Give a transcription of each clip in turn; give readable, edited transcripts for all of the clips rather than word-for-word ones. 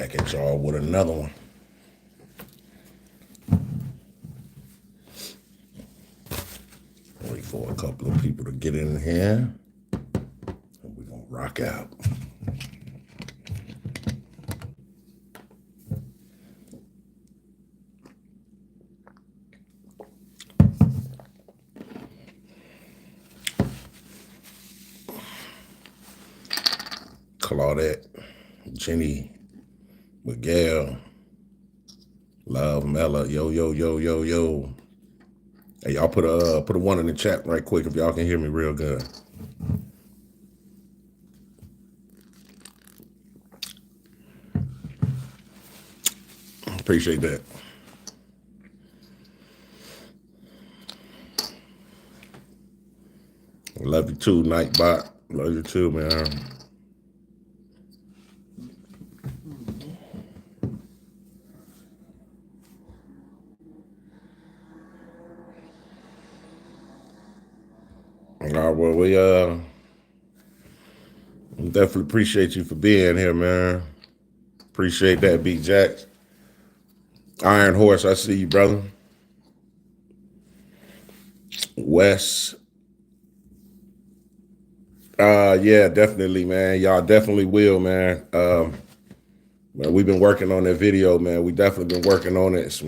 Back at y'all with another one. Wait for a couple of people to get in here. And we're going to rock out. Claudette, Jenny, Miguel, Love, Mella, yo, yo, yo, yo, yo. Hey, y'all put a one in the chat right quick if y'all can hear me real good. Appreciate that. Love you too, Nightbot. Love you too, man. All right, well, we definitely appreciate you for being here, man. Appreciate that, Big Jack. Iron Horse, I see you, brother. Wes. Yeah, definitely, man. Y'all definitely will, man. Man, we've been working on that video, man. We definitely been working on it.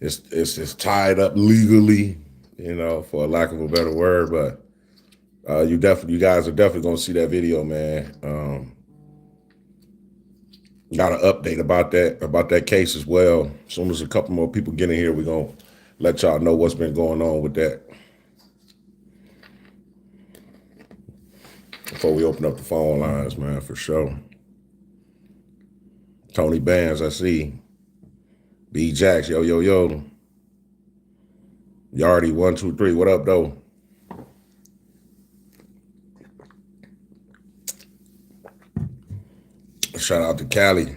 It's tied up legally, you know, for a lack of a better word, but you guys are definitely gonna see that video, man. Got an update about that case as well. As soon as a couple more people get in here, we're gonna let y'all know what's been going on with that. Before we open up the phone lines, man, for sure. Tony Bands, I see. B Jacks, yo, yo, yo. Yardy, 1, 2, 3. What up, though? Shout out to Cali.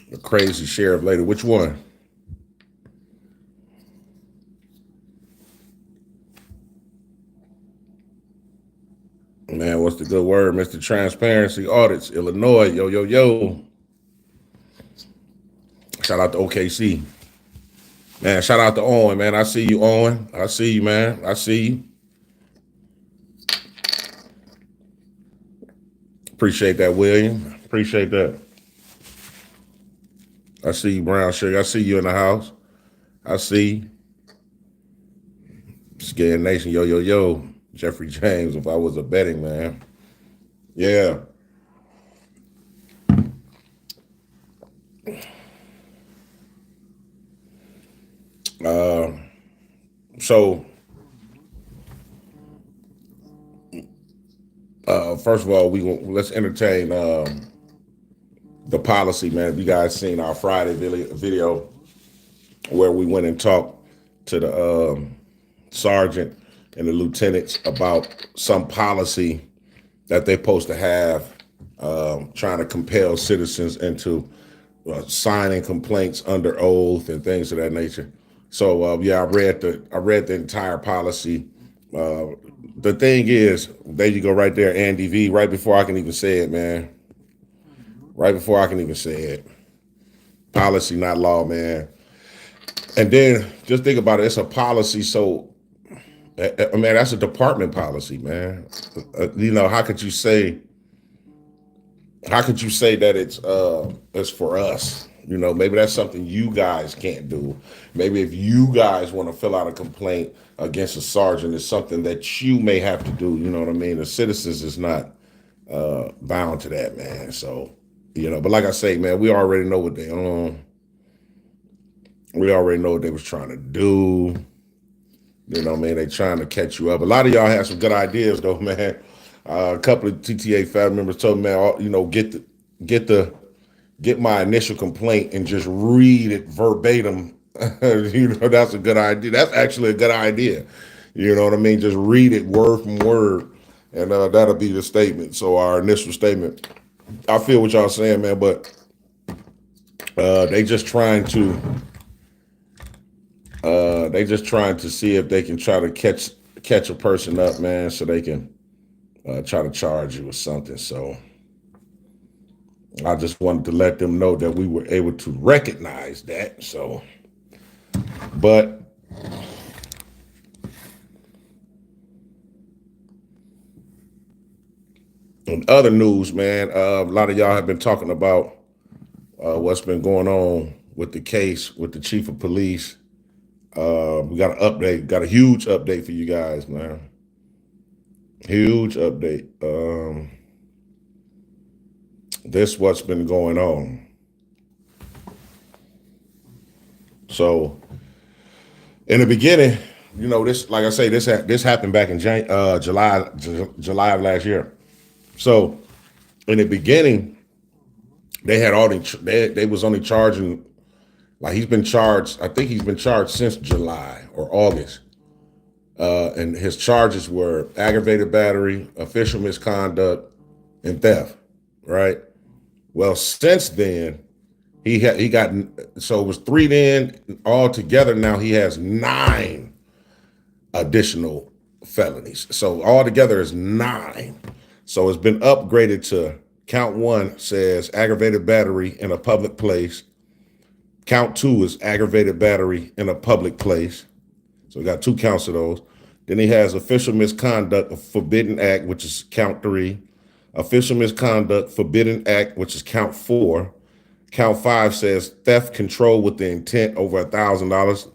The crazy sheriff lady. Which one? Man, what's the good word? Mr. Transparency Audits, Illinois. Yo, yo, yo. Shout out to OKC. Man, shout out to Owen, man. I see you, Owen. I see you, man. I see you. Appreciate that, William. Appreciate that. I see you, Brown Sugar. I see you in the house. I see you. Scared Nation. Yo, yo, yo. Jeffrey James, if I was a betting man. Yeah. So, first of all, let's entertain the policy, man. If you guys seen our Friday video where we went and talked to the sergeant and the lieutenants about some policy that they're supposed to have, trying to compel citizens into signing complaints under oath and things of that nature. So yeah, I read the entire policy. The thing is, there you go, right there, Andy V. Right before I can even say it, man. Right before I can even say it, policy, not law, man. And then just think about it. It's a policy, so. I mean, that's a department policy, man. You know, how could you say that it's for us? You know, maybe that's something you guys can't do. Maybe if you guys want to fill out a complaint against a sergeant, it's something that you may have to do. You know what I mean? The citizens is not bound to that, man. So, you know, but like I say, man, we already know what they own. We already know what they was trying to do. You know what I mean? They trying to catch you up. A lot of y'all have some good ideas, though, man. A couple of TTA family members told me, man, you know, get my initial complaint and just read it verbatim. You know, that's a good idea. That's actually a good idea. You know what I mean? Just read it word from word, and that'll be the statement. So our initial statement. I feel what y'all saying, man, but they just trying to. They just trying to see if they can try to catch a person up, man, so they can try to charge you with something. So I just wanted to let them know that we were able to recognize that. So, but in other news, man, a lot of y'all have been talking about what's been going on with the case with the chief of police. We got an update, got a huge update for you guys, man. Huge update. This what's been going on. So in the beginning, you know, this, like I say, this happened back in July of last year. So in the beginning, they had they was only charging, like he's been charged. I think he's been charged since July or August. And his charges were aggravated battery, official misconduct, and theft. Right. Well, since then, he got, so it was 3 then, all together now he has 9 additional felonies. So all together is 9. So it's been upgraded to count 1 says aggravated battery in a public place. Count 2 is aggravated battery in a public place. So we got 2 counts of those. Then he has official misconduct, a forbidden act, which is count 3. Official misconduct, forbidden act, which is count 4. Count 5 says theft control with the intent over $1,000.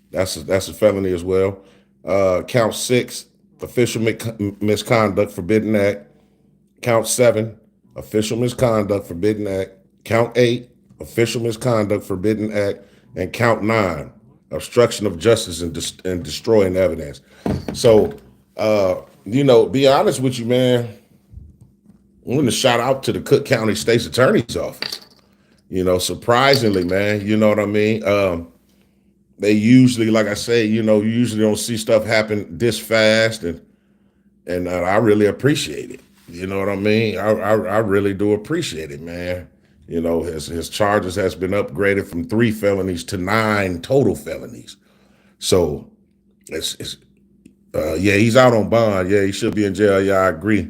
That's a felony as well. Count 6, official misconduct, forbidden act. Count 7, official misconduct, forbidden act. Count 8, official misconduct, forbidden act. And count 9, obstruction of justice and destroying evidence. So, you know, be honest with you, man. I'm going to shout out to the Cook County State's Attorney's Office. You know, surprisingly, man, you know what I mean? They usually, like I say, you know, you usually don't see stuff happen this fast, and I really appreciate it. You know what I mean? I really do appreciate it, man. You know, his charges has been upgraded from 3 felonies to 9 total felonies. So yeah, he's out on bond. Yeah, he should be in jail. Yeah, I agree.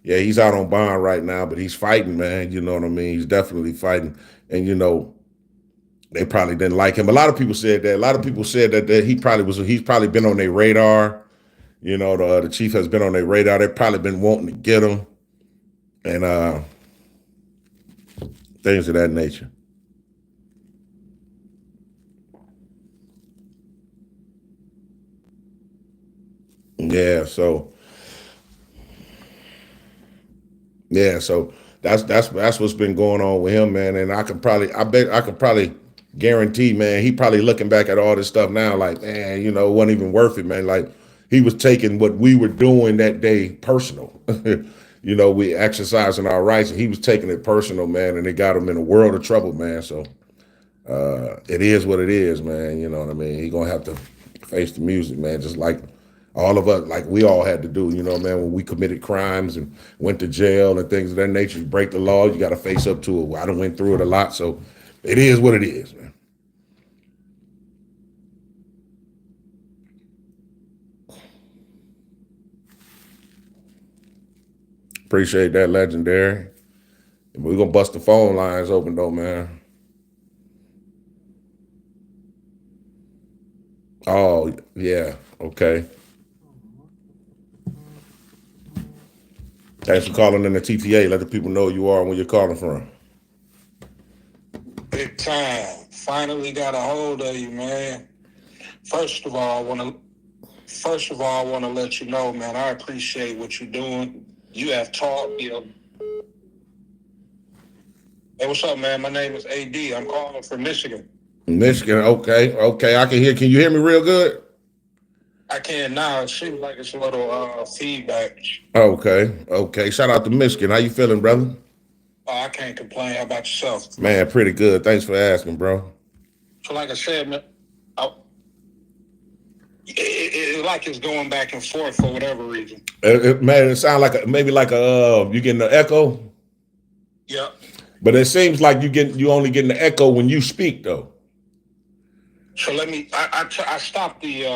Yeah, he's out on bond right now, but he's fighting, man. You know what I mean? He's definitely fighting. And, you know, they probably didn't like him. A lot of people said that. A lot of people said that he's probably been on their radar. You know, the chief has been on their radar. They've probably been wanting to get him and things of that nature. Yeah, so that's what's been going on with him, man. And I bet I could probably guarantee, man, he probably looking back at all this stuff now, like, man, you know, it wasn't even worth it, man. Like he was taking what we were doing that day personal. You know, we exercising our rights, and he was taking it personal, man, and it got him in a world of trouble, man. So it is what it is, man. You know what I mean? He gonna have to face the music, man, just like all of us, like we all had to do, you know, man, when we committed crimes and went to jail and things of that nature. You break the law, you got to face up to it. I done went through it a lot, so it is what it is, man. Appreciate that, legendary. We're gonna bust the phone lines open though, man. Oh, yeah, okay. Thanks for calling in the TTA. Let the people know who you are and where you're calling from. Big time. Finally got a hold of you, man. First of all, I want to let you know, man, I appreciate what you're doing. You have taught me. Hey, what's up, man? My name is AD. I'm calling from Michigan. Michigan, okay, I can hear. Can you hear me real good? I can now. It seems like it's a little feedback. Okay. Shout out to Michigan. How you feeling, brother? Oh, I can't complain. How about yourself? Man, pretty good. Thanks for asking, bro. So, like I said, man, it's like it's going back and forth for whatever reason. Man, it sounds like maybe like you getting the echo. Yeah. But it seems like you only getting the echo when you speak though. So let me. I stopped the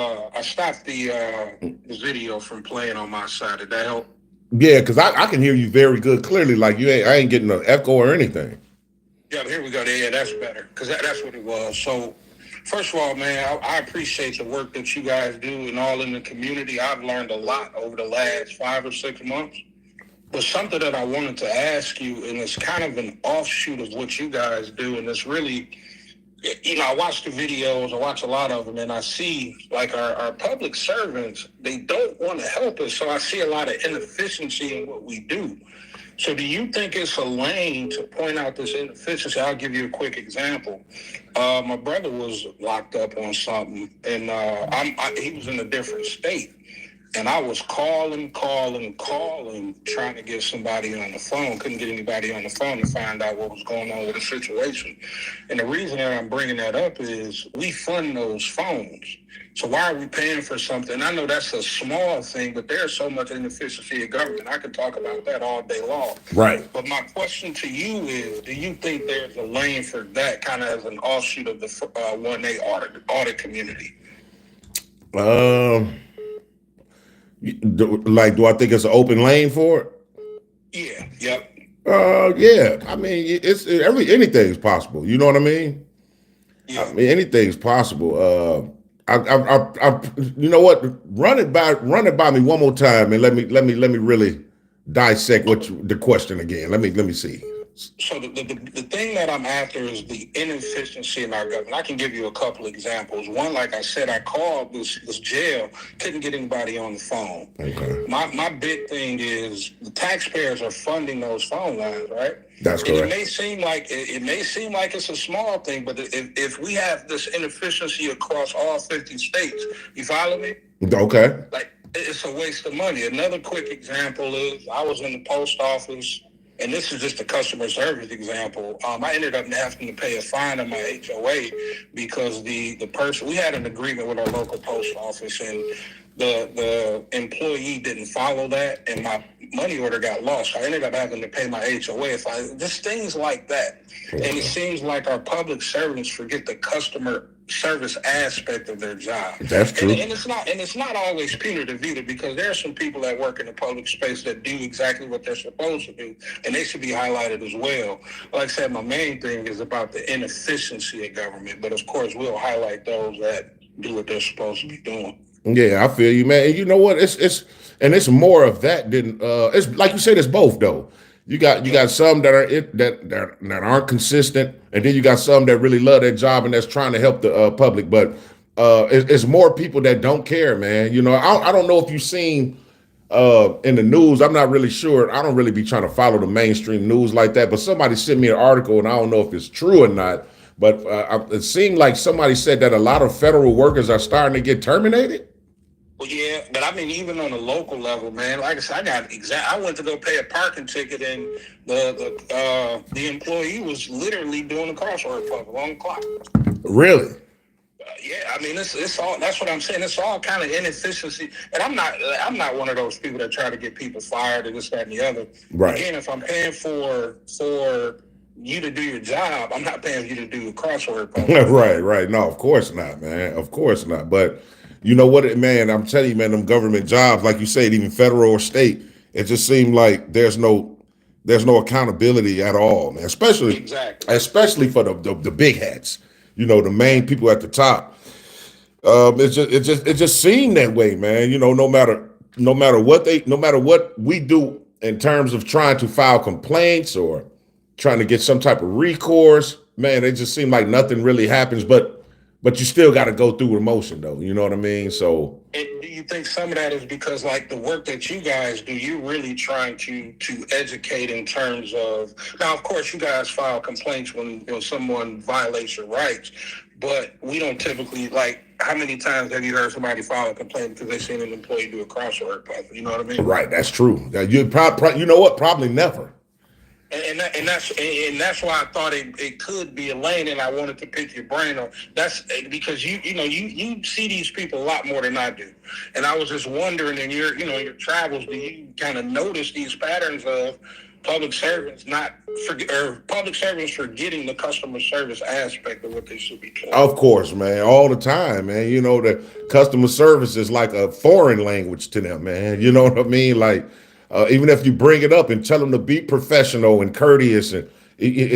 video from playing on my side. Did that help? Yeah, because I can hear you very good, clearly. Like I ain't getting an echo or anything. Yeah, here we go. Yeah, that's better because that's what it was. So, first of all, man, I appreciate the work that you guys do and all in the community. I've learned a lot over the last 5 or 6 months. But something that I wanted to ask you, and it's kind of an offshoot of what you guys do, and it's really, I watch the videos, I watch a lot of them, and I see like our public servants, they don't want to help us. So I see a lot of inefficiency in what we do. So do you think it's a lane to point out this inefficiency? I'll give you a quick example. My brother was locked up on something, and he was in a different state. And I was calling, trying to get somebody on the phone. Couldn't get anybody on the phone to find out what was going on with the situation. And the reason that I'm bringing that up is we fund those phones. So why are we paying for something? I know that's a small thing, but there's so much inefficiency in government. I could talk about that all day long. Right. But my question to you is, do you think there's a lane for that kind of as an offshoot of the 1A audit community? Do I think it's an open lane for it? Yeah. Yep. Yeah. I mean, anything's possible. You know what I mean? Yeah. I mean, anything's possible. You know what? Run it by me one more time, and let me really dissect the question again. Let me see. So the thing that I'm after is the inefficiency in our government. I can give you a couple examples. One, like I said, I called this jail, couldn't get anybody on the phone. Okay. My big thing is the taxpayers are funding those phone lines, right? That's correct. And it may seem like it's a small thing, but if we have this inefficiency across all 50 states, you follow me? Okay. Like, it's a waste of money. Another quick example is I was in the post office. And this is just a customer service example. I ended up having to pay a fine on my HOA because the person, we had an agreement with our local post office, and the employee didn't follow that, and my money order got lost. I ended up having to pay my HOA. Just things like that. And it seems like our public servants forget the customer service aspect of their job. That's true. And it's not always punitive either, because there are some people that work in the public space that do exactly what they're supposed to do, and they should be highlighted as well. Like I said, my main thing is about the inefficiency of government, but of course we'll highlight those that do what they're supposed to be doing. Yeah, I feel you, man. And you know what? It's more of that than it's like you said. It's both though. You got some that aren't consistent, and then you got some that really love their job and that's trying to help the public. But it's more people that don't care, man. You know, I don't know if you've seen in the news. I'm not really sure. I don't really be trying to follow the mainstream news like that. But somebody sent me an article, and I don't know if it's true or not. But it seemed like somebody said that a lot of federal workers are starting to get terminated. Well, yeah, but I mean, even on a local level, man. Like I said, I went to go pay a parking ticket, and the employee was literally doing a crossword puzzle on the clock. Really? Yeah, I mean, it's all. That's what I'm saying. It's all kind of inefficiency, and I'm not one of those people that try to get people fired or this, that, and the other. Right. Again, if I'm paying for you to do your job, I'm not paying you to do a crossword puzzle. Right. No, of course not, man. Of course not. But you know what, man? I'm telling you, man, them government jobs, like you said, even federal or state, it just seemed like there's no accountability at all, man. Especially for the big hats. You know, the main people at the top. It just seemed that way, man. You know, no matter what we do in terms of trying to file complaints or trying to get some type of recourse, man, it just seemed like nothing really happens. But you still got to go through the motion, though. You know what I mean? So, and do you think some of that is because, like, the work that you guys do, you're really trying to educate in terms of, now, of course, you guys file complaints when someone violates your rights, but we don't typically, like, how many times have you heard somebody file a complaint because they seen an employee do a crossword puzzle? You know what I mean? Right, that's true. You know what? Probably never. And that's why I thought it could be a lane, and I wanted to pick your brain on. That's because you see these people a lot more than I do, and I was just wondering in your travels, do you kind of notice these patterns of public servants forgetting the customer service aspect of what they should be doing? Of course, man, all the time, man. You know, the customer service is like a foreign language to them, man. You know what I mean? Like, Even if you bring it up and tell them to be professional and courteous, and it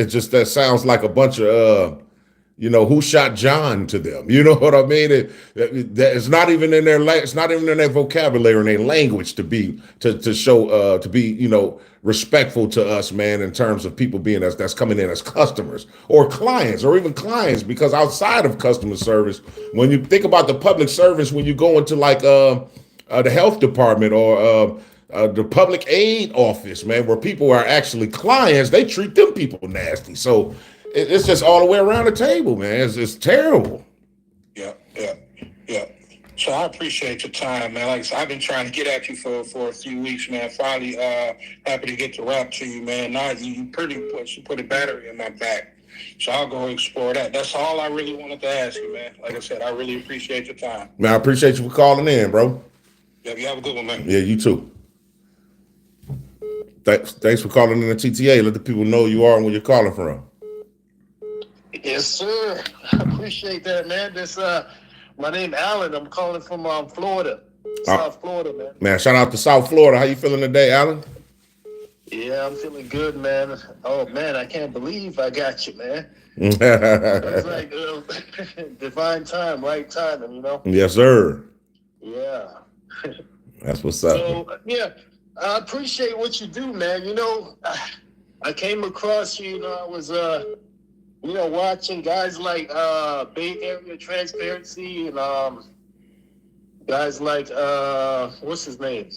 just that sounds like a bunch of who shot John to them. You know what I mean? It's not even in their it's not even in their vocabulary and their language to show to be respectful to us, man. In terms of people being that's coming in as customers or clients or even clients, because outside of customer service, when you think about the public service, when you go into like the health department or the public aid office, man, where people are actually clients, they treat them people nasty. So it's just all the way around the table, man. It's terrible. Yeah, yeah, yeah. So I appreciate your time, man. Like I said, I've been trying to get at you for a few weeks, man. Finally, happy to get the rap to you, man. Now you put a battery in my back. So I'll go explore that. That's all I really wanted to ask you, man. Like I said, I really appreciate your time. Man, I appreciate you for calling in, bro. Yeah, you have a good one, man. Yeah, you too. Thanks for calling in the TTA. Let the people know who you are and where you're calling from. Yes, sir. I appreciate that, man. My name Alan. I'm calling from Florida, South Florida, man. Man, shout out to South Florida. How you feeling today, Alan? Yeah, I'm feeling good, man. Oh man, I can't believe I got you, man. It's like divine time, right timing, Yes, sir. Yeah. That's what's up. So yeah, I appreciate what you do, man. I came across you. I was watching guys like Bay Area Transparency and guys like what's his name?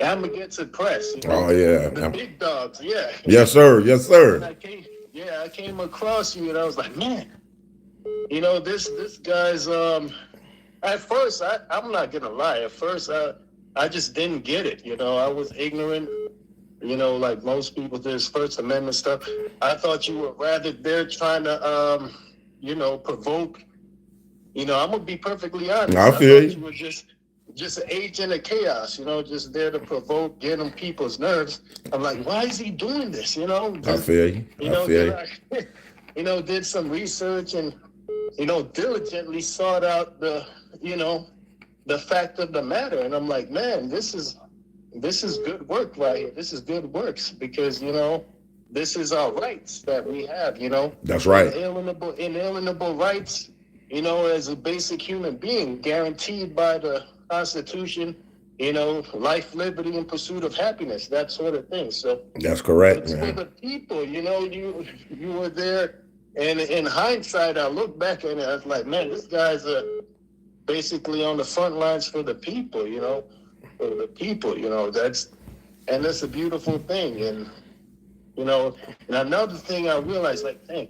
Armageddon Press. Oh yeah, the big dogs. Yeah. Yes, sir. Yes, sir. I came across you and I was like, man, this guy's. At first, I'm not gonna lie. At first, I just didn't get it. I was ignorant. Like most people, this First Amendment stuff. I thought you were rather there trying to, provoke. I'm gonna be perfectly honest. I feel you. You were just an agent of chaos. Just there to provoke, get on people's nerves. I'm like, why is he doing this? I feel you. I feel you. Did some research and diligently sought out the fact of the matter. And I'm like, man, this is good work right here. This is good works because, this is our rights that we have, That's right. Inalienable rights, as a basic human being guaranteed by the Constitution, life, liberty, and pursuit of happiness, that sort of thing. So that's correct. It's for the people, you were there. And in hindsight, I look back and I was like, man, this guy's basically on the front lines for the people, for the people, that's a beautiful thing. And, and another thing I realized, like, dang,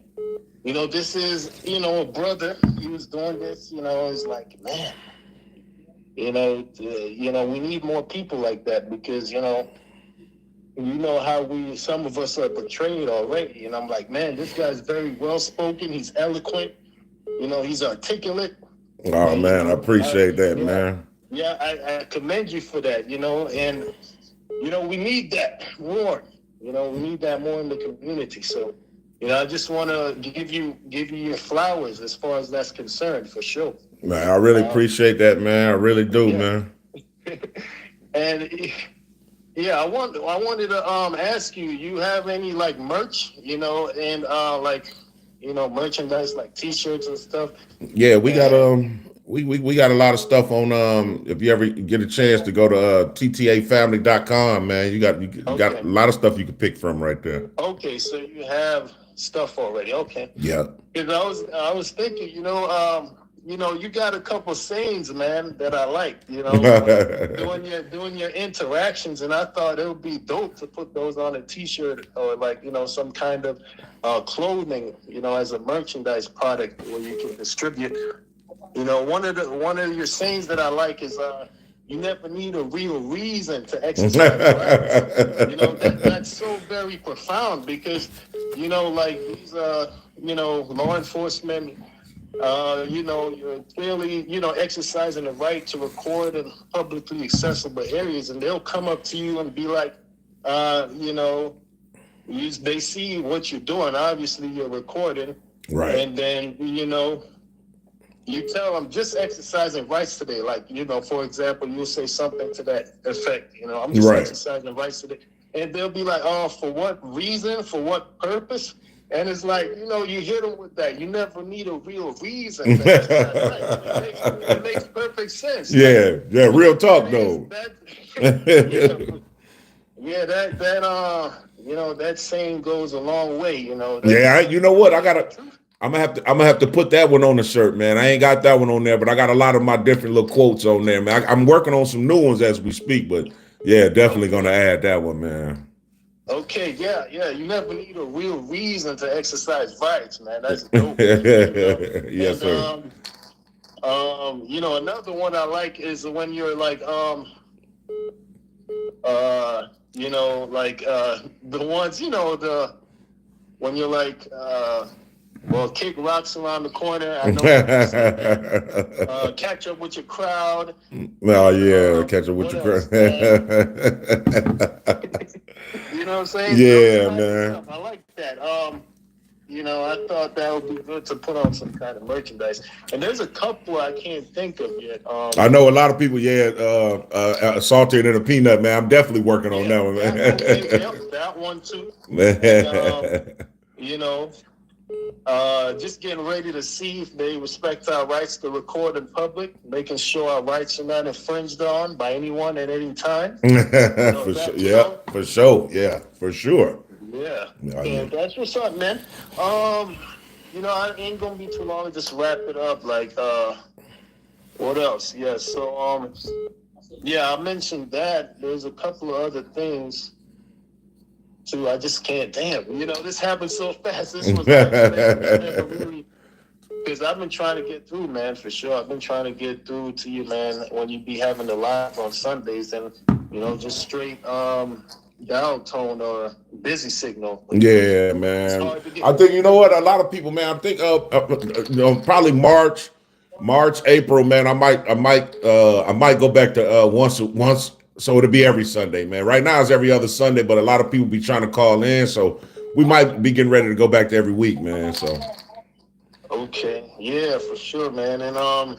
this is, a brother, he was doing this, it's like, man, we need more people like that because, how some of us are portrayed already. And I'm like, man, this guy's very well spoken. He's eloquent. He's articulate. Oh, man, I appreciate that, man. Yeah, I commend you for that, and, we need that more. We need that more in the community. So, I just want to give you your flowers as far as that's concerned, for sure. Man, I really appreciate that, man. I really do, man. And yeah, I wanted to ask you. You have any like merch, and merchandise like T-shirts and stuff? Yeah, we got we got a lot of stuff on. If you ever get a chance to go to ttafamily.com, man, you got a lot of stuff you can pick from right there. Okay, so you have stuff already. Okay. Yeah. Because I was thinking, you got a couple sayings, man, that I like, doing your interactions, and I thought it would be dope to put those on a T-shirt or like, some kind of clothing, as a merchandise product where you can distribute. One of your sayings that I like is you never need a real reason to exercise rights. That's so very profound because, like these, law enforcement, you're clearly, exercising the right to record in publicly accessible areas, and they'll come up to you and be like, they see what you're doing. Obviously, you're recording, right? And then, You tell them just exercising rights today. Like, for example, you'll say something to that effect. I'm just Right. exercising rights today. And they'll be like, oh, for what reason? For what purpose? And it's like, you hit them with that. You never need a real reason to exercise rights. It makes perfect sense. Yeah, yeah, real talk though. Yeah, that saying goes a long way. Yeah, you know what? I'm gonna have to put that one on the shirt, man. I ain't got that one on there, but I got a lot of my different little quotes on there, man. I'm working on some new ones as we speak, but yeah, definitely gonna add that one, man. Okay, yeah. You never need a real reason to exercise rights, man. That's dope. Yes, sir. Another one I like is when you're like, the ones, when you're like, kick rocks around the corner. I know. Catch up with your crowd. Oh yeah, catch up with your crowd. You know what I'm saying? Yeah, man. I like that. I thought that would be good to put on some kind of merchandise. And there's a couple I can't think of yet. I know a lot of people, salted in a peanut, man. I'm definitely working on that one, man. That one too. Just getting ready to see if they respect our rights to record in public, making sure our rights are not infringed on by anyone at any time. For sure. Yeah, for sure. Yeah, for sure. Yeah. And that's what's up, man. I ain't gonna be too long. Just wrap it up. Like, what else? Yeah. So, I mentioned that. There's a couple of other things too. I just can't. Damn. This happened so fast. This was never really. Because I've been trying to get through, man, for sure. I've been trying to get through to you, man, when you be having the live on Sundays and, just straight down tone or busy signal. Yeah, man. I think, a lot of people, man, I think probably March, April, man, I might go back to once, so it'll be every Sunday, man. Right now it's every other Sunday, but a lot of people be trying to call in, so we might be getting ready to go back to every week, man. So okay, yeah, for sure, man. And I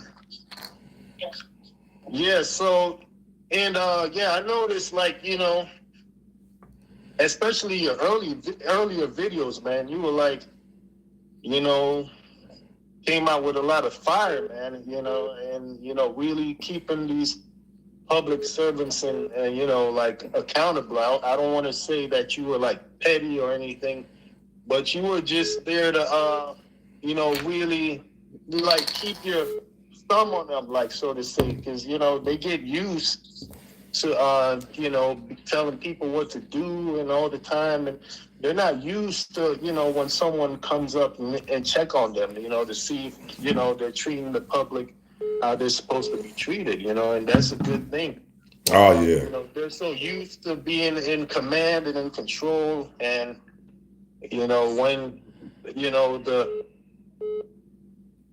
noticed, like, especially your earlier videos, man, you were like, came out with a lot of fire, man, and really keeping these public servants and like accountable. I don't want to say that you were like petty or anything, but you were just there to really like keep your thumb on them, like, so to say, because they get used to telling people what to do and all the time, and they're not used to when someone comes up and check on them, to see if they're treating the public how they're supposed to be treated, and that's a good thing. Oh yeah. They're so used to being in command and in control, and when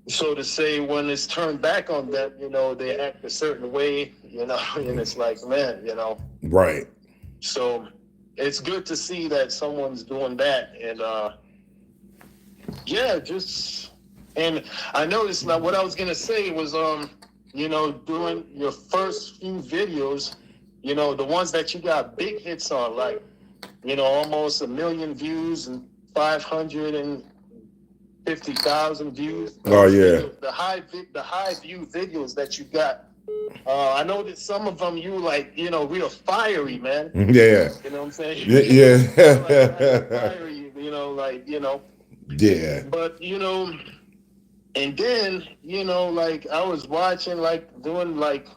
so to say, when it's turned back on them, they act a certain way, and it's like, man, Right. So it's good to see that someone's doing that, and and I noticed, like, what I was gonna say was, during your first few videos, the ones that you got big hits on, like, almost 1 million views and 550,000 views. Oh yeah. The high view videos that you got. I know that some of them you like, real fiery, man. Yeah. You know what I'm saying? Yeah. Fiery, Yeah. But and then like I was watching, like doing, like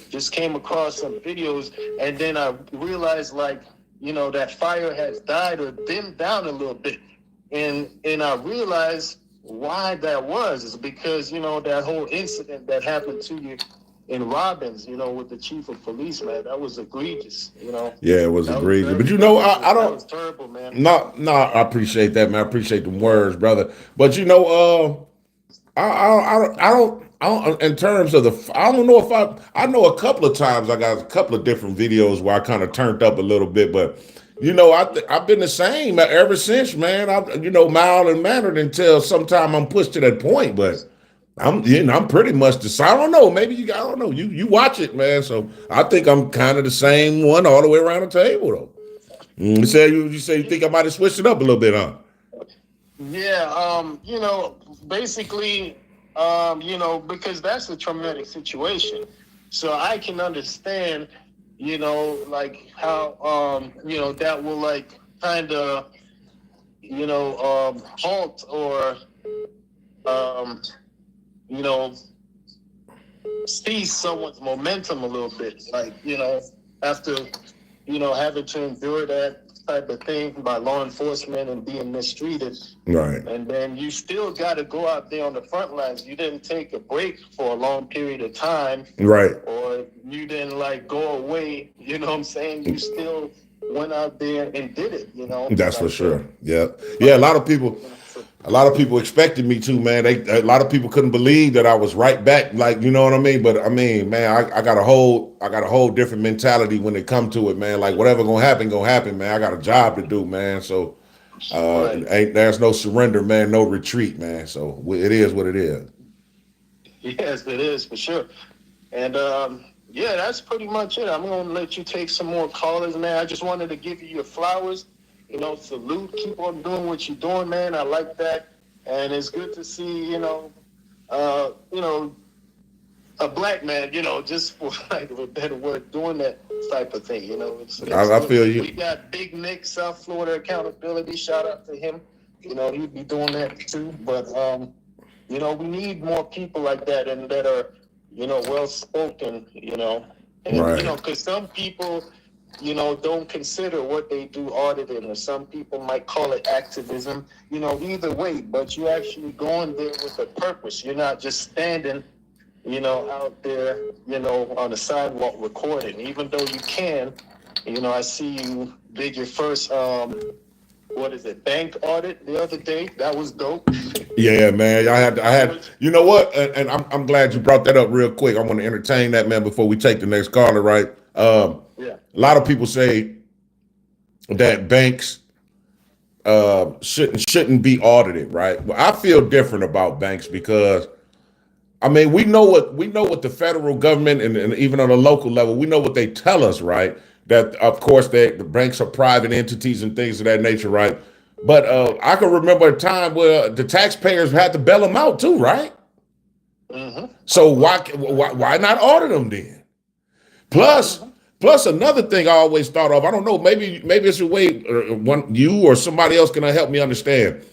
just came across some videos, and then I realized, like, that fire has died or dimmed down a little bit. And I realized why that was, is because, that whole incident that happened to you in Robbins, with the chief of police, man, that was egregious, Yeah, it was egregious. But I don't. That was terrible, man. No, I appreciate that, man. I appreciate the words, brother. But I don't. In terms of I don't know if I know a couple of times I got a couple of different videos where I kind of turned up a little bit, but I've been the same ever since, man. Mild and mannered until sometime I'm pushed to that point, but I'm pretty much I don't know. Maybe I don't know. You watch it, man. So I think I'm kind of the same one all the way around the table, though. You say you think I might have switched it up a little bit, huh? Yeah, basically, because that's a traumatic situation. So I can understand, like how, that will like kind of, halt or, you know, cease someone's momentum a little bit. Like, after, having to endure that type of thing by law enforcement and being mistreated. Right. And then you still got to go out there on the front lines. You didn't take a break for a long period of time. Right. Or you didn't like go away. You know what I'm saying? You still went out there and did it, That's for sure. Yeah. Yeah. A lot of people expected me to, man. A lot of people couldn't believe that I was right back. Like, you know what I mean? But I mean, man, I got a whole different mentality when it come to it, man. Like whatever gonna happen, man. I got a job to do, man. So there's no surrender, man, no retreat, man. So it is what it is. Yes, it is for sure. And yeah, that's pretty much it. I'm gonna let you take some more callers, man. I just wanted to give you your flowers. Salute. Keep on doing what you're doing, man. I like that, and it's good to see, a black man, just for lack of a better word, doing that type of thing. I feel you. We got Big Nick, South Florida Accountability. Shout out to him. He'd be doing that too. But we need more people like that and that are, well spoken. And right. Because some people, don't consider what they do auditing, or some people might call it activism, either way, but you actually going there with a purpose. You're not just standing, out there, on the sidewalk recording, even though you can, I see you did your first, bank audit the other day. That was dope. Yeah, man. I had, you know what? And I'm glad you brought that up real quick. I want to entertain that, man, before we take the next caller, right? Yeah. A lot of people say that banks shouldn't be audited, right? Well, I feel different about banks because I mean we know what the federal government and even on a local level, we know what they tell us, right? That of course the banks are private entities and things of that nature, right? But I can remember a time where the taxpayers had to bail them out too, right? Mm-hmm. So why not audit them then? Plus, another thing I always thought of, I don't know, maybe it's a way you or somebody else can help me understand.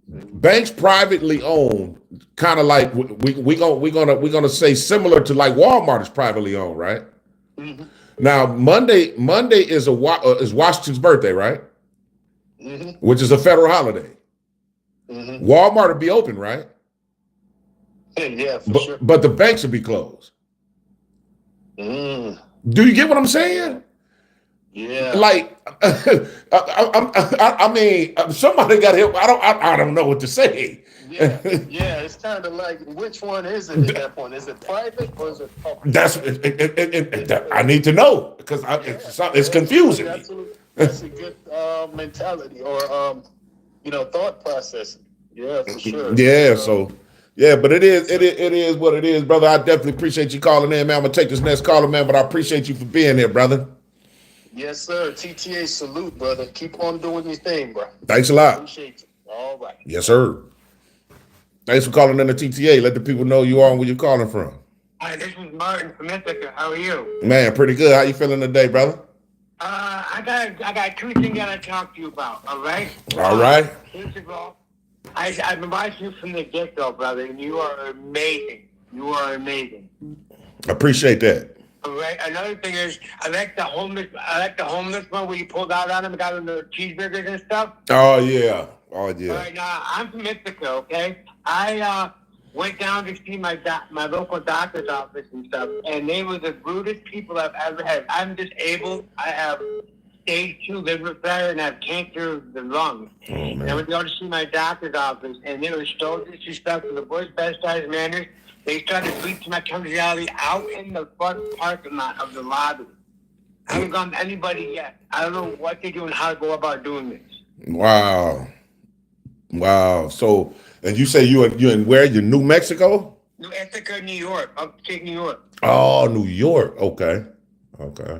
Banks privately owned, kind of like we're gonna say similar to like Walmart is privately owned, right? Mm-hmm. Now Monday is Washington's birthday, right? Mm-hmm. Which is a federal holiday. Mm-hmm. Walmart will be open, right? Yeah, for sure. But the banks will be closed. Mm. Do you get what I'm saying? Yeah. Like, I mean, somebody got to help. I don't know what to say. Yeah. It's kind of like, which one is it at that point? Is it private or is it public? That's I need to know because it's confusing. That's a good mentality or thought process. Yeah, for sure. Yeah. So. Yeah, but it is what it is, brother. I definitely appreciate you calling in, man. I'm gonna take this next caller, man, but I appreciate you for being here, brother. Yes, sir. TTA salute, brother. Keep on doing your thing, bro. Thanks a lot. Appreciate you. All right. Yes, sir. Thanks for calling in the TTA. Let the people know you are and where you're calling from. Hi, this is Martin from Ithaca. How are you? Man, pretty good. How you feeling today, brother? I got two things I gotta talk to you about. All right. All right. First of all, I've been watching you from the get-go, brother, and you are amazing. You are amazing. Appreciate that. All right. Another thing is, I like the homeless one where you pulled out on him and got him the cheeseburgers and stuff. Oh yeah. All right. Now I'm from Ithaca. Okay. I went down to see my local doctor's office and stuff, and they were the rudest people I've ever had. I'm disabled. I have stage 2 liver failure and I have cancer of the lungs. Oh, man. And I went down to see my doctor's office, and they were so disrespectful. The worst bastardized manners. They started bleaching my tongueality out in the front parking lot of the lobby. I haven't gone to anybody yet. I don't know what they do and how to go about doing this. Wow. Wow. So, and you say you in where? You New Mexico? New Ithaca, New York, upstate New York. Oh, New York. Okay. Okay.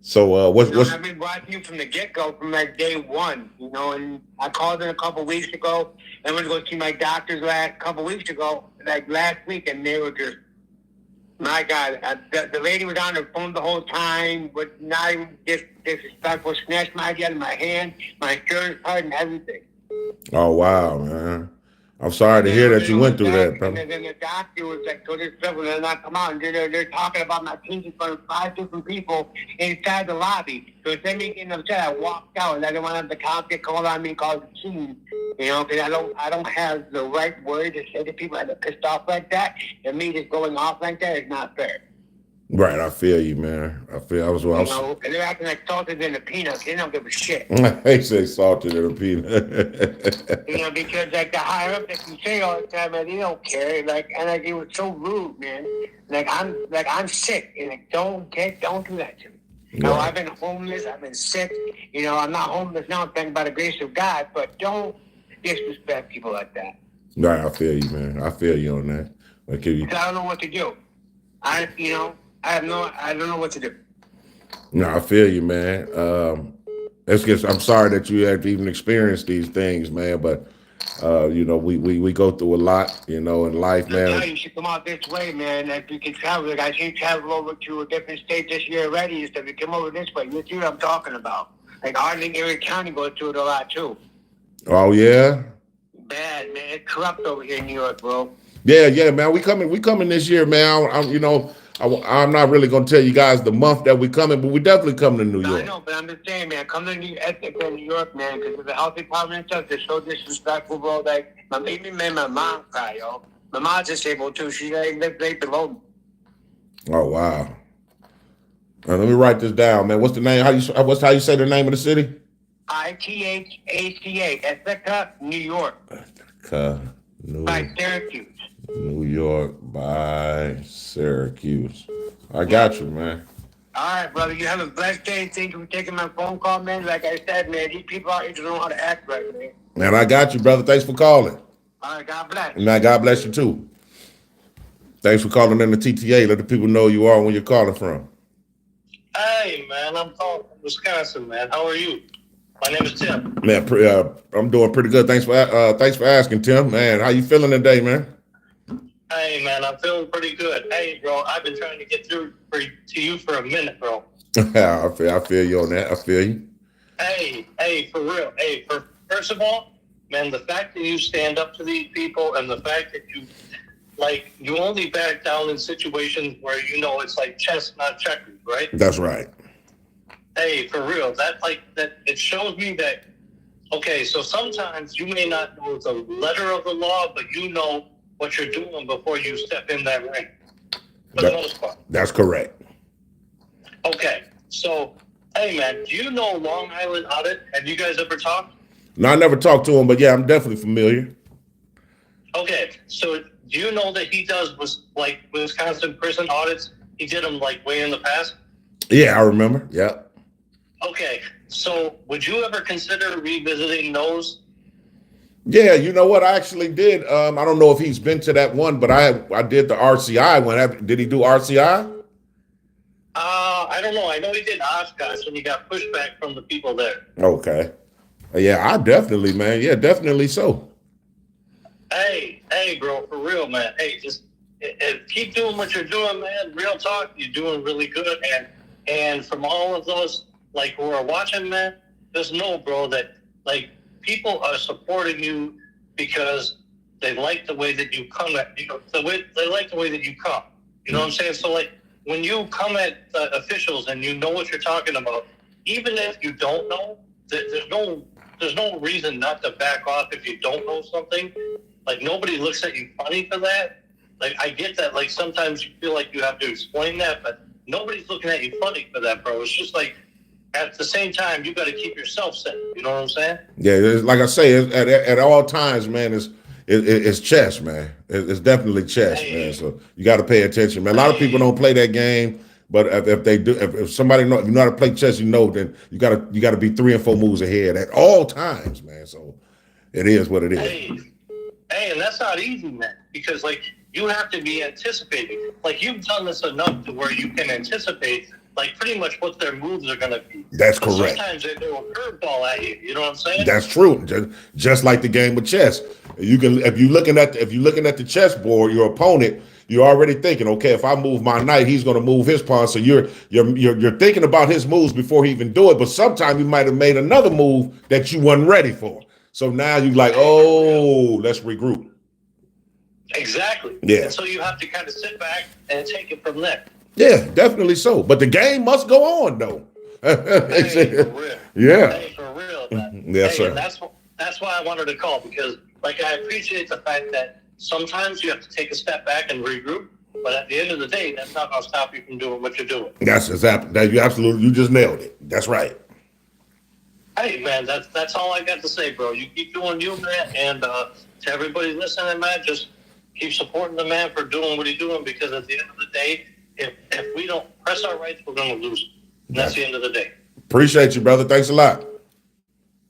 So, what's I've been watching you from the get-go, from like day one, and I called in a couple weeks ago. I went to go see my doctors couple weeks ago, like last week, and they were just, my God, the lady was on her phone the whole time, but not even disrespectful, snatched my ID out of my hand, my insurance card and everything. Oh, wow, man. I'm sorry to hear that you went through that, brother. And then the doctor was like, so this stuff will not come out. And they're talking about my teams in front of 5 different people inside the lobby. So instead of me getting upset, I walked out, and I didn't want the cops get called on me and called the team. Because I don't have the right word to say to people that are pissed off like that. And me just going off like that is not fair. Right, I feel you, man. I and they're acting like salted in the peanuts. They don't give a shit. They say salted in a peanut. Because like the higher up, they can say all the time, and they don't care. And it was so rude, man. I'm sick, and don't do that to me. Right. I've been homeless. I've been sick. I'm not homeless now, thank by the grace of God. But don't disrespect people like that. Right, I feel you, man. I feel you on that. I don't know what to do. I don't know what to do. No, I feel you, man. I'm sorry that you had to even experience these things, man. But we go through a lot, in life, man. You should come out this way, man. If you can travel, I should travel over to a different state this year already. So if you come over this way, you see what I'm talking about. Like Auditing, Erie County goes through it a lot too. Oh yeah. Bad, man. It's corrupt over here in New York, bro. Yeah, man. We coming this year, man. I'm not really gonna tell you guys the month that we coming, but we definitely coming to New York. I know, but I'm just saying, man, come to New York, man, because with the health department and stuff, they're so disrespectful, bro. Like, my mom cry, yo. My mom's disabled too. She lives right below me. Oh wow. Let me write this down, man. What's the name? How you say the name of the city? Ithaca, Ithaca, New York. Ithaca, by Syracuse. New York by Syracuse. I got you, man. All right, brother. You have a blessed day. Thank you for taking my phone call, man. Like I said, man, these people out here don't know how to act right, man. Man, I got you, brother. Thanks for calling. All right, God bless. Man, God bless you too. Thanks for calling in the TTA. Let the people know you are when you're calling from. Hey, man, I'm calling from Wisconsin, man. How are you? My name is Tim. Man, I'm doing pretty good. Thanks for asking, Tim. Man, how you feeling today, man? Hey, man, I'm feeling pretty good. Hey, bro, I've been trying to get through to you for a minute, bro. I feel you on that. I feel you. Hey, for real. Hey, first of all, man, the fact that you stand up to these people and the fact that you only back down in situations where it's like chess, not checkers, right? That's right. Hey, for real. That it shows me that, okay, so sometimes you may not know the letter of the law, but you know what you're doing before you step in that ring. For the most part. That's correct. Okay, so, hey, man, do you know Long Island Audit? Have you guys ever talked? No, I never talked to him, but yeah, I'm definitely familiar. Okay, so do you know that he does Wisconsin prison audits? He did them way in the past? Yeah, I remember. Yeah. Okay, so would you ever consider revisiting those? Yeah, you know what? I actually did. I don't know if he's been to that one, but I did the RCI one. Did he do RCI? I don't know. I know he did Oshkosh and he got pushback from the people there. Okay. Yeah, I definitely, man. Yeah, definitely so. Hey, bro, for real, man. Hey, just keep doing what you're doing, man. Real talk, you're doing really good. And from all of those, who are watching, man, just know, bro, that, people are supporting you because they like the way that you come at, they like the way that you come. You know what I'm saying? So, when you come at officials and you know what you're talking about, even if you don't know, there's no reason not to back off if you don't know something. Nobody looks at you funny for that. I get that, sometimes you feel like you have to explain that, but nobody's looking at you funny for that, bro. It's just at the same time, you got to keep yourself safe. You know what I'm saying? Yeah, like I say, at all times, man, it's chess, man. It's definitely chess, man. So you got to pay attention, man. A lot of people don't play that game, But if they do, if somebody know, if you know how to play chess, you know, then you gotta be 3 and 4 moves ahead at all times, man. So it is what it is. Hey, and that's not easy, man, because like you have to be anticipating. Like you've done this enough to where you can anticipate like pretty much what their moves are gonna be. That's correct. Sometimes they throw a curveball at you. You know what I'm saying? That's true. Just like the game of chess. You can if you're looking at the chessboard, your opponent, you're already thinking, okay, if I move my knight, he's going to move his pawn. So you're thinking about his moves before he even do it. But sometimes you might have made another move that you weren't ready for. So now you're like, oh, let's regroup. Exactly. Yeah. And so you have to kind of sit back and take it from there. Yeah, definitely so. But the game must go on, though. Hey, for real. Yeah. Hey, for real, man. Yes, sir. And that's why I wanted to call, because like I appreciate the fact that sometimes you have to take a step back and regroup, but at the end of the day, that's not going to stop you from doing what you're doing. That's exactly you just nailed it. That's right. Hey, man, that's all I got to say, bro. You keep doing you, man, and to everybody listening, man, just keep supporting the man for doing what he's doing, because at the end of the day, if we don't press our rights, we're going to lose. And that's the end of the day. Appreciate you, brother. Thanks a lot.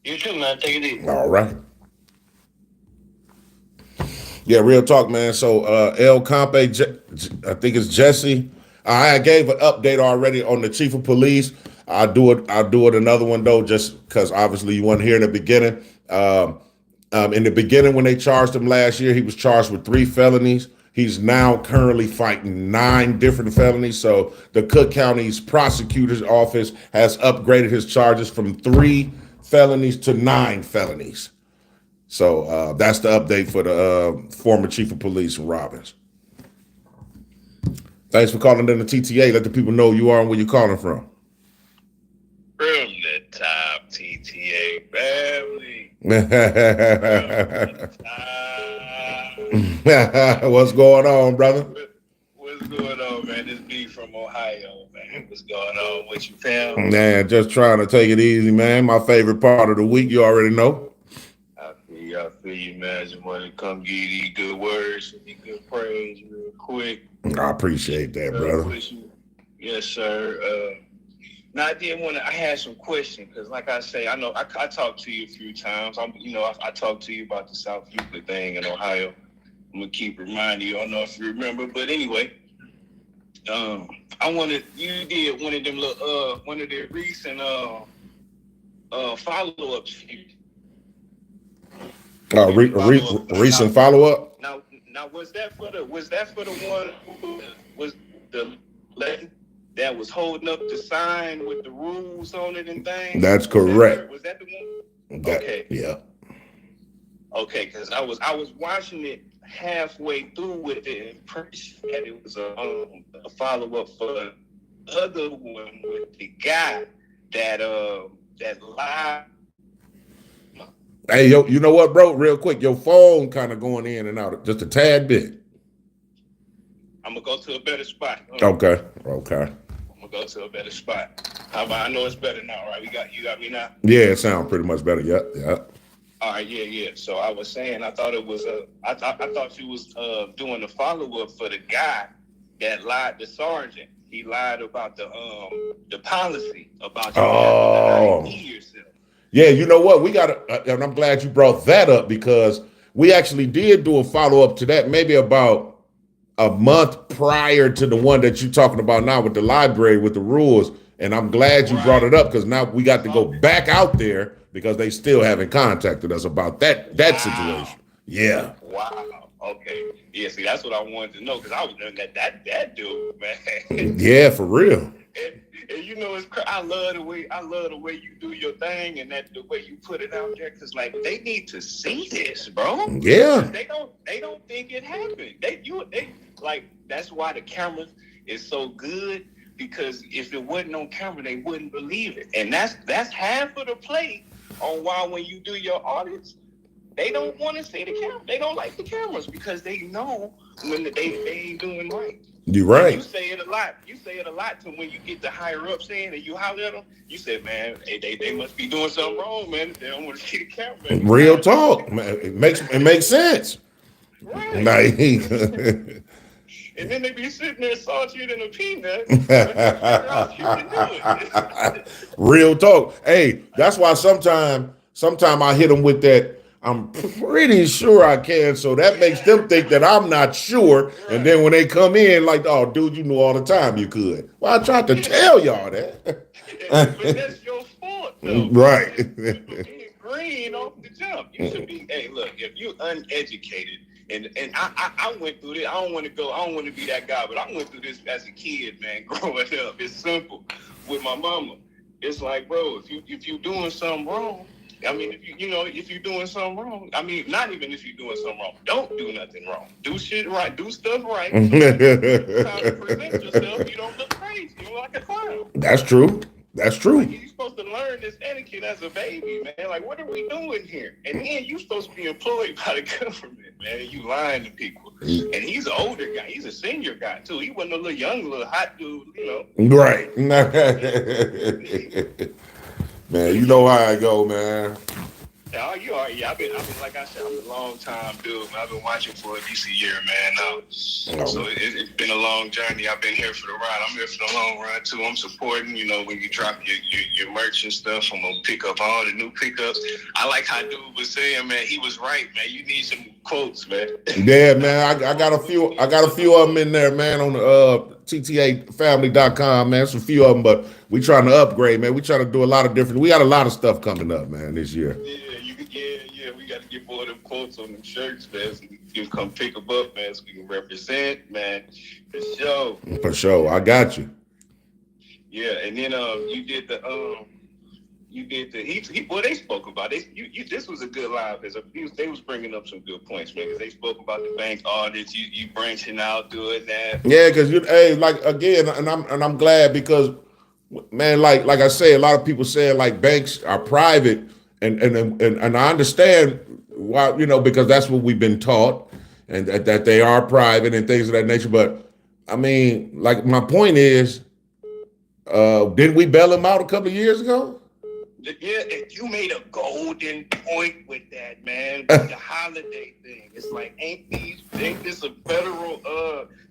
You too, man. Take it easy. All right. Yeah, real talk, man. So El Campe, I think it's Jesse. I gave an update already on the chief of police. I'll do it another one though, just because obviously you weren't here in the beginning. In the beginning, when they charged him last year, he was charged with 3 felonies. He's now currently fighting 9 different felonies. So the Cook County's prosecutor's office has upgraded his charges from 3 felonies to 9 felonies. So that's the update for the former chief of police, Robbins. Thanks for calling in the TTA. Let the people know who you are and where you're calling from. From the top TTA family. What's going on, brother? What's going on, man? This B from Ohio, man. What's going on with you, fam? Man, just trying to take it easy, man. My favorite part of the week, you already know. I feel you, man. Just want to come give you these good words and these good praise real quick. I appreciate that, brother. Yes, sir. Now I had some questions, because like I say, I know I talked to you a few times. I talked to you about the South Euclid thing in Ohio. I'm gonna keep reminding you. I don't know if you remember, but anyway, you did one of them one of the recent follow-ups. Recent follow-up. Now was that for the one who was the lady that was holding up the sign with the rules on it and things? That's correct. Was that the one? Okay. Yeah. Okay, because I was watching it halfway through with the impression that it was a follow-up for the other one with the guy that lied. Hey, yo, you know what, bro? Real quick, your phone kind of going in and out just a tad bit. I'm gonna go to a better spot. Okay. I'm gonna go to a better spot. How about? I know it's better now, right? You got me now. Yeah, it sounds pretty much better. Yeah. All right, yeah. So I was saying, I thought it was I thought you was doing a follow up for the guy that lied to Sergeant. He lied about the policy about you having to ID yourself. Yeah, you know what? We got to, and I'm glad you brought that up, because we actually did do a follow up to that maybe about a month prior to the one that you're talking about now with the library with the rules. And I'm glad you brought it up, because now we got to go back out there, because they still haven't contacted us about that situation. Yeah. Wow. Okay. Yeah. See, that's what I wanted to know, because I was doing that dude, man. Yeah, for real. And you know, I love the way you do your thing, and the way you put it out there, because like they need to see this, bro. Yeah. They don't think it happened. They like, that's why the camera is so good, because if it wasn't on camera, they wouldn't believe it. And that's half of the play on why when you do your audits, they don't want to see the camera. They don't like the cameras, because they know when they ain't doing right. You're right. You say it a lot. You say it a lot to when you get the higher up saying, and you holler at them. You say, man, they must be doing something wrong, man. They don't want to see the camera. Real talk, man. It makes sense. Right. Like, And then they be sitting there saltier than a peanut. But they figure out you can do it. Real talk. Hey, that's why sometime I hit them with that. I'm pretty sure I can. So that makes them think that I'm not sure. And then when they come in, like, oh, dude, you knew all the time you could. Well, I tried to tell y'all that. But that's your fault, though. Right. Being green off the jump. You should be, hey, look, if you're uneducated, and I went through this. I don't want to be that guy, but I went through this as a kid, man, growing up. It's simple. With my mama, it's like, bro, if you doing something wrong, I mean, if you're doing something wrong, I mean, not even if you're doing something wrong, don't do nothing wrong. Do shit right. Do stuff right. So that how to present yourself, you don't look crazy. You look like a clown. That's true. That's true. Like, you're supposed to learn this etiquette as a baby, man. Like, what are we doing here? And then you're supposed to be employed by the government, man. And you lying to people. And he's an older guy. He's a senior guy, too. He wasn't a little young, little hot dude, Right. Man, you know how I go, man. Oh, you are. Yeah, I've been like I said, I'm a long time dude. Man. I've been watching for at least a year, man. Now, so it's been a long journey. I've been here for the ride. I'm here for the long run too. I'm supporting. When you drop your merch and stuff, I'm gonna pick up all the new pickups. I like how dude was saying, man. He was right, man. You need some quotes, man. Yeah, man. I got a few. I got a few of them in there, man. On the TTAfamily.com, man. Some few of them, but we trying to upgrade, man. We trying to do a lot of different. We got a lot of stuff coming up, man, this year. Yeah, we got to get more of them quotes on them shirts, man, so you can come pick them up, man, so we can represent, man, for sure. For sure, I got you. Yeah, and then you did the they spoke about this. This was a good live because they was bringing up some good points, man, because they spoke about the bank audits, you branching out, doing that. Yeah, because like again, and I'm glad because, man, like I say, a lot of people say like banks are private. And I understand why, because that's what we've been taught, and that they are private and things of that nature. But I mean, like my point is, didn't we bail them out a couple of years ago? Yeah, you made a golden point with that, man. With the holiday thing, it's like, ain't this a federal?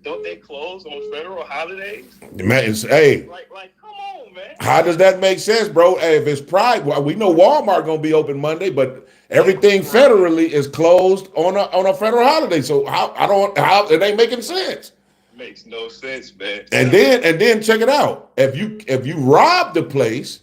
Don't they close on federal holidays? Man, hey, like, come on, man. How does that make sense, bro? Hey, if it's private, well, we know Walmart gonna be open Monday, but everything federally is closed on a federal holiday. So how it ain't making sense. Makes no sense, man. And then check it out. If you rob the place,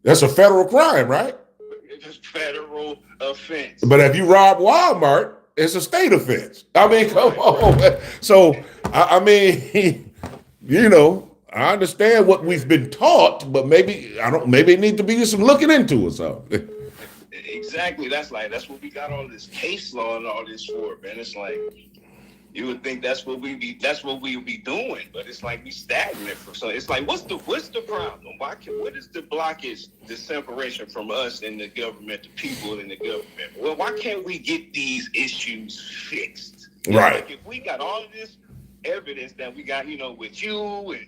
that's a federal crime, right? It's a federal offense. But if you rob Walmart, it's a state offense. I mean, come on. Man. So I mean, I understand what we've been taught, but maybe it needs to be some looking into or something. Exactly. That's what we got all this case law and all this for, man. It's like you would think that's what we would be doing, but it's like we stagnant for so it's like what's the problem? What is the blockage, the separation from us and the government, the people in the government? Well, why can't we get these issues fixed? Right. Like if we got all of this evidence that we got, with you and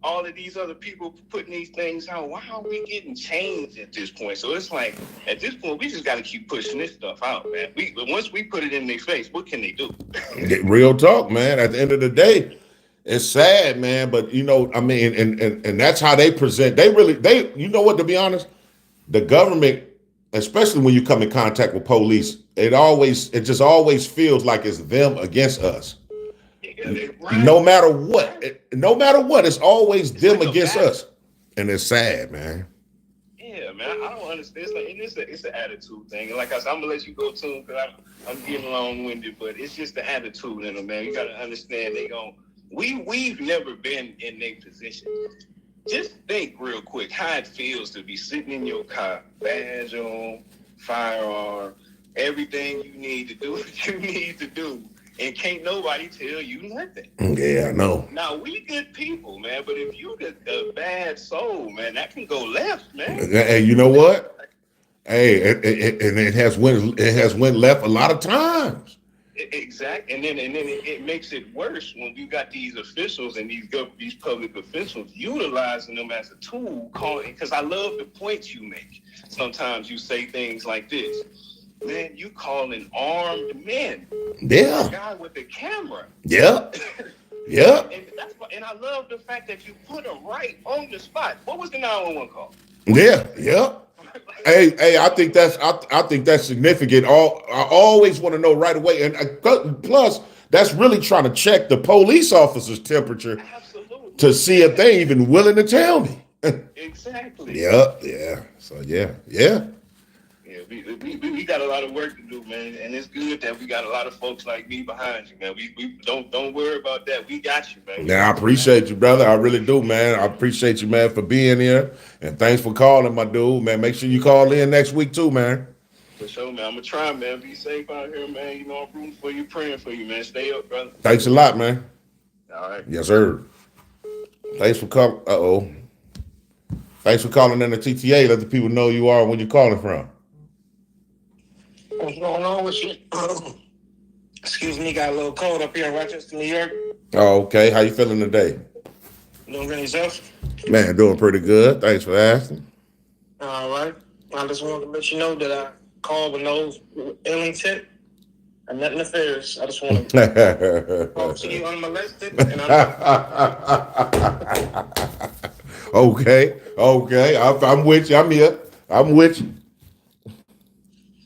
all of these other people putting these things out, why are we getting changed at this point? So it's like, at this point, we just got to keep pushing this stuff out, man. Once we put it in their face, what can they do? Real talk, man. At the end of the day, it's sad, man. But, I mean, and that's how they present. To be honest, the government, especially when you come in contact with police, it just always feels like it's them against us. Right. No matter what, it's always them against us, and it's sad, man. Yeah, man, I don't understand. It's an attitude thing. And like I said, I'm gonna let you go too, because I'm getting long-winded, but it's just the attitude in them, man. You gotta understand we've never been in their position. Just think real quick how it feels to be sitting in your car, badge on, firearm, everything you need to do. And can't nobody tell you nothing. Yeah, I know. Now, we good people, man, but if you a bad soul, man, that can go left, man. Hey, you know what? Hey, and it has went left a lot of times. Exactly, and then it makes it worse when you got these officials and these public officials utilizing them as a tool, because I love the points you make. Sometimes you say things like this. Man, you calling armed men. Yeah. A guy with a camera. Yeah. Yeah. And I love the fact that you put them right on the spot. What was the 911 call? Yeah. Yeah. Hey, I think that's significant. I always want to know right away, and plus, that's really trying to check the police officer's temperature Absolutely. to see if they even willing to tell me. Exactly. Yeah. So yeah. Yeah, we got a lot of work to do, man, and it's good that we got a lot of folks like me behind you, man. We don't worry about that. We got you, man. Now I appreciate you, brother. I really do, man. I appreciate you, man, for being here, and thanks for calling, my dude, man. Make sure you call in next week too, man. For sure, man. I'm gonna try, man. Be safe out here, man. You know I'm rooting for you, praying for you, man. Stay up, brother. Thanks a lot, man. All right. Yes, sir. Thanks for calling. Thanks for calling in the TTA. Let the people know you are and where you're calling from. What's going on with you? Excuse me, got a little cold up here in Rochester, New York. Oh, okay. How you feeling today? Doing good yourself? Man, doing pretty good. Thanks for asking. All right. I just wanted to let you know that I called with no ill intent and nothing nefarious. I just want to talk to you unmolested. And Okay. I'm with you. I'm here. I'm with you.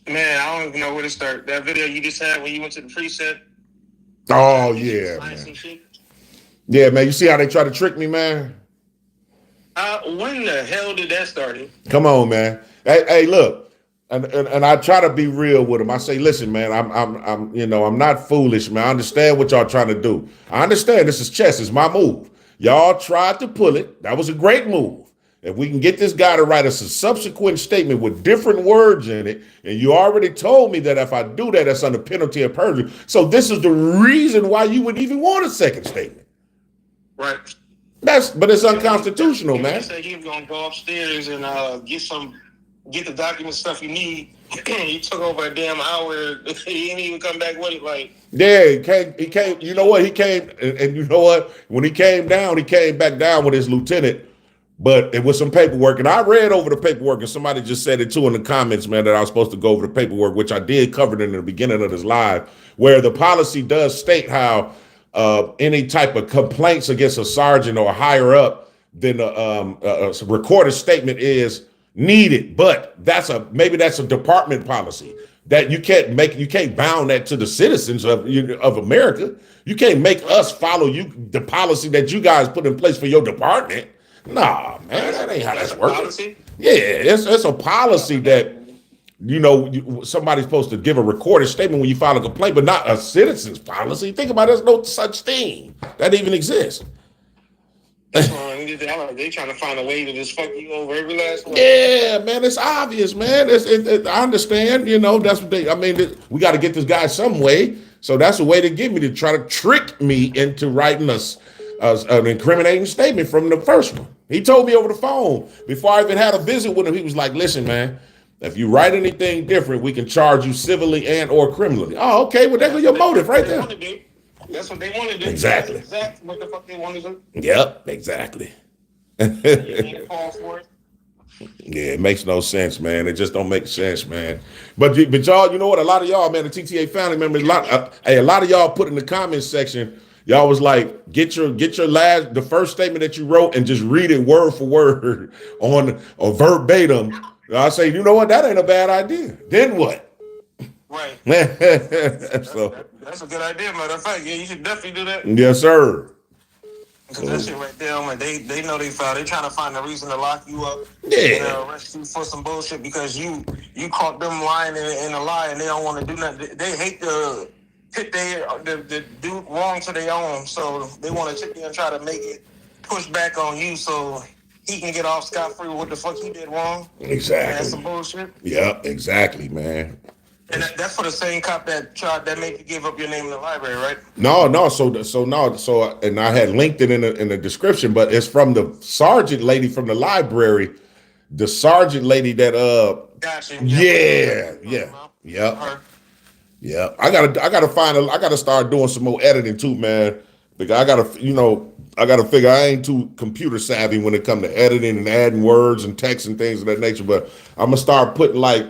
man, I don't even know where to start. That video you just had when you went to the preset. Oh, yeah, man. Yeah, man. You see how they try to trick me, man? When the hell did that start? Come on, man. Hey, look, and I try to be real with them. I say, listen, man, I'm not foolish, man. I understand what y'all trying to do. I understand this is chess. It's my move. Y'all tried to pull it. That was a great move. If we can get this guy to write us a subsequent statement with different words in it, and you already told me that if I do that, that's under penalty of perjury. So this is the reason why you would even want a second statement. Right. But it's unconstitutional, man. He said he was gonna go upstairs and get the document stuff you need. He took over a damn hour. He didn't even come back with it. Like, yeah, he came. You know what? He came, and you know what? When he came back down with his lieutenant. But it was some paperwork, and I read over the paperwork, and somebody just said it too in the comments, man, that I was supposed to go over the paperwork, which I did cover it in the beginning of this live, where the policy does state how any type of complaints against a sergeant or higher up, then a recorded statement is needed. But maybe that's a department policy that you can't bound that to the citizens of America. You can't make us follow the policy that you guys put in place for your department. Nah, man, that ain't how that's working. Yeah, it's a policy that, somebody's supposed to give a recorded statement when you file a complaint, but not a citizen's policy. Think about it, there's no such thing that even exists. They trying to find a way to just fuck you over every last one. Yeah, man, it's obvious, man. I understand, that's what we got to get this guy some way. So that's a way to get me to try to trick me into writing an incriminating statement from the first one. He told me over the phone before I even had a visit with him. He was like, listen, man, if you write anything different, we can charge you civilly and or criminally. Oh, okay. Well, that's your motive right there. That's what they want to do. Exactly. That's exactly what the fuck they want to do. Yep, exactly. You fall for it. Yeah, it makes no sense, man. It just don't make sense, man. But y'all, you know what? A lot of y'all, man, the TTA family members, a lot of y'all put in the comments section. Y'all was like, get the first statement that you wrote and just read it word for word on or verbatim. I say, you know what? That ain't a bad idea. Then what? Right. So that's a good idea, matter of fact. Yeah, you should definitely do that. Yes, sir. Because that shit right there, man, they know they foul. They trying to find a reason to lock you up. Yeah. And arrest you for some bullshit because you caught them lying in a lie and they don't want to do nothing. They hate to pit the do wrong to their own, so they want to sit there and try to make it push back on you so he can get off scot-free with what the fuck he did wrong. Exactly. That's some bullshit. Yeah, exactly, man. And that's for the same cop that made you give up your name in the library, right? No. And I had linked it in the description, but it's from the sergeant lady from the library, the sergeant lady that Gotcha. Yeah. I gotta start doing some more editing too, man. Because I gotta figure I ain't too computer savvy when it comes to editing and adding words and text and things of that nature. But I'm gonna start putting like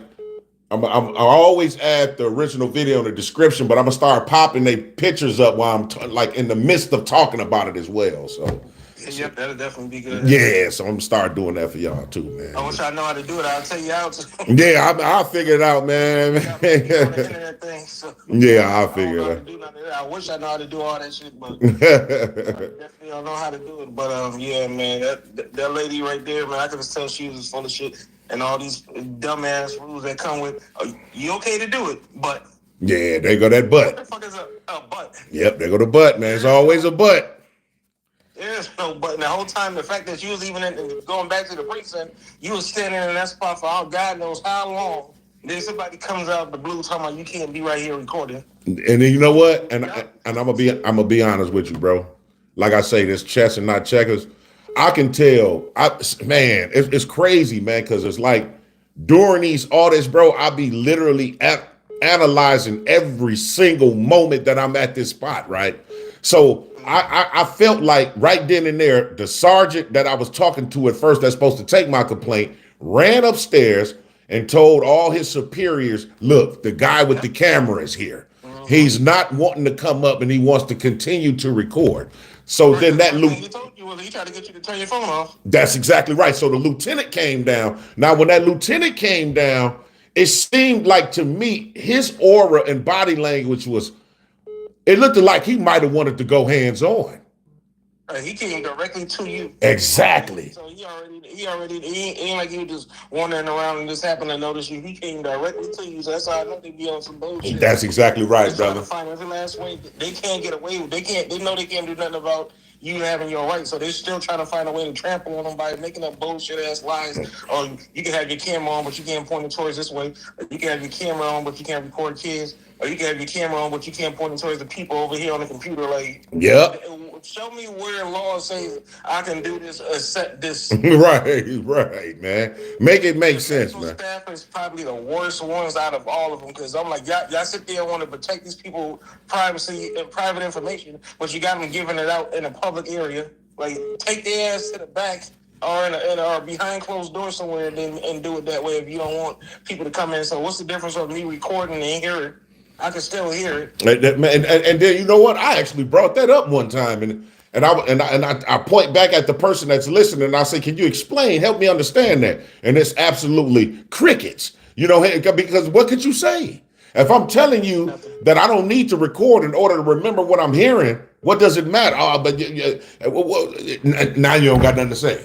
I always add the original video in the description, but I'm gonna start popping their pictures up while I'm like in the midst of talking about it as well. So Yep, that'll definitely be good. yeah, so I'm gonna start doing that for y'all too, man. I wish I know how to do it. I'll tell you how to. Yeah, I'll figure it out, man. On the internet thing, so Yeah, I'll I don't figure know how to it do none of that. I wish I know how to do all that shit, but I out. definitely don't know how to do it. But yeah, man, that lady right there, man, I could just tell she was full of shit and all these dumbass rules that come with. You okay to do it, but Yeah, there go that what the butt. fuck is a butt? Yep, there go the butt, man. It's always a butt. There's no button. The whole time, the fact that you was even going back to the precinct, you was standing in that spot for God knows how long. Then somebody comes out of the blue talking about you can't be right here recording. And then you know what? And I'm gonna be honest with you, bro. Like I say, this chess and not checkers. I can tell. Man, it's crazy, man, because it's like during these audits, bro, I be literally analyzing every single moment that I'm at this spot, right? So I felt like right then and there, the sergeant that I was talking to at first that's supposed to take my complaint ran upstairs and told all his superiors, look, the guy with the camera is here. He's not wanting to come up and he wants to continue to record. So then that He told you, he tried to get you to turn your phone off. that's exactly right. So the lieutenant came down. Now, when that lieutenant came down, it seemed like to me, his aura and body language it looked like he might have wanted to go hands on. He came directly to you. Exactly. So he ain't like you just wandering around and just happened to notice you. He came directly to you. So that's how I know they be on some bullshit. That's exactly right, They're trying brother. to find every last way. They can't get away with. They know they can't do nothing about you having your rights. So they're still trying to find a way to trample on them by making up bullshit ass lies. Or you can have your camera on, but you can't point it towards this way. Or you can have your camera on, but you can't record kids. Or you can have your camera on, but you can't point it towards the people over here on the computer. Like, Yep. show me where law says I can do this, accept this. right, man. Make it make sense, Central man. staff is probably the worst ones out of all of them because I'm like, y'all sit there and want to protect these people privacy and private information, but you got them giving it out in a public area. Like, take their ass to the back or or behind closed doors somewhere and do it that way if you don't want people to come in. So what's the difference of me recording and hear it? I can still hear it. And then you know what? I actually brought that up one time, and I point back at the person that's listening, and I say, "Can you explain? Help me understand that." And it's absolutely crickets. You know, because what could you say? If I'm telling you that I don't need to record in order to remember what I'm hearing, what does it matter? Oh, but now you don't got nothing to say.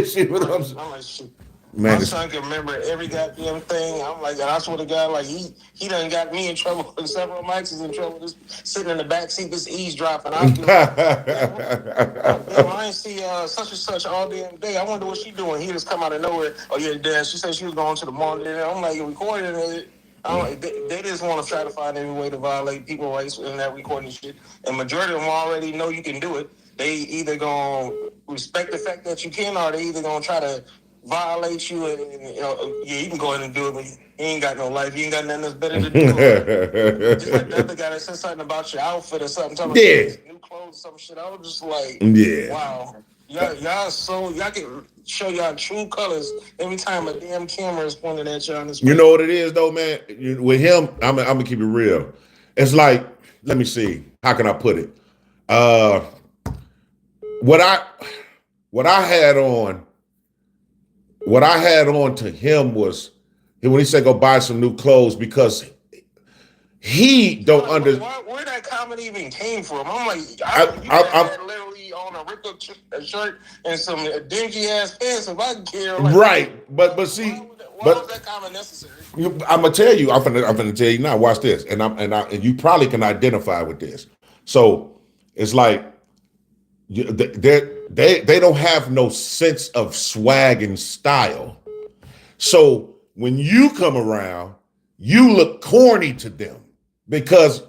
See what I'm saying? I'm like, shit. Man, My son can remember every goddamn thing. I'm like, and I swear to God, like he done got me in trouble. Several mics is in trouble. Just sitting in the back seat, just eavesdropping. I was like, damn, I ain't see such and such all damn day. I wonder what she doing. He just come out of nowhere. Oh yeah, Dad. She said she was going to the mall. I'm like, you recording it. I'm like, they just want to try to find any way to violate people's rights in that recording shit. And majority of them already know you can do it. They either gonna respect the fact that you can, or they either gonna try to violate you, and yeah, you can go ahead and do it, but you ain't got no life. You ain't got nothing that's better to do. Just like the other guy that said something about your outfit or something, talking about new clothes or some shit. I was just like, wow. Y'all can show y'all true colors every time a damn camera is pointed at y'all on this. You know what it is though, man? With him, I'm gonna keep it real. It's like, let me see, how can I put it? What I had on to him was when he said go buy some new clothes because he don't understand where that comment even came from. I'm like, I'm literally on a ripped up shirt and some dingy ass pants. If I care, like, right? But see, why was that comment necessary? I'm gonna tell you. I'm gonna tell you now. Watch this, and you probably can identify with this. So it's like they don't have no sense of swag and style. So when you come around, you look corny to them because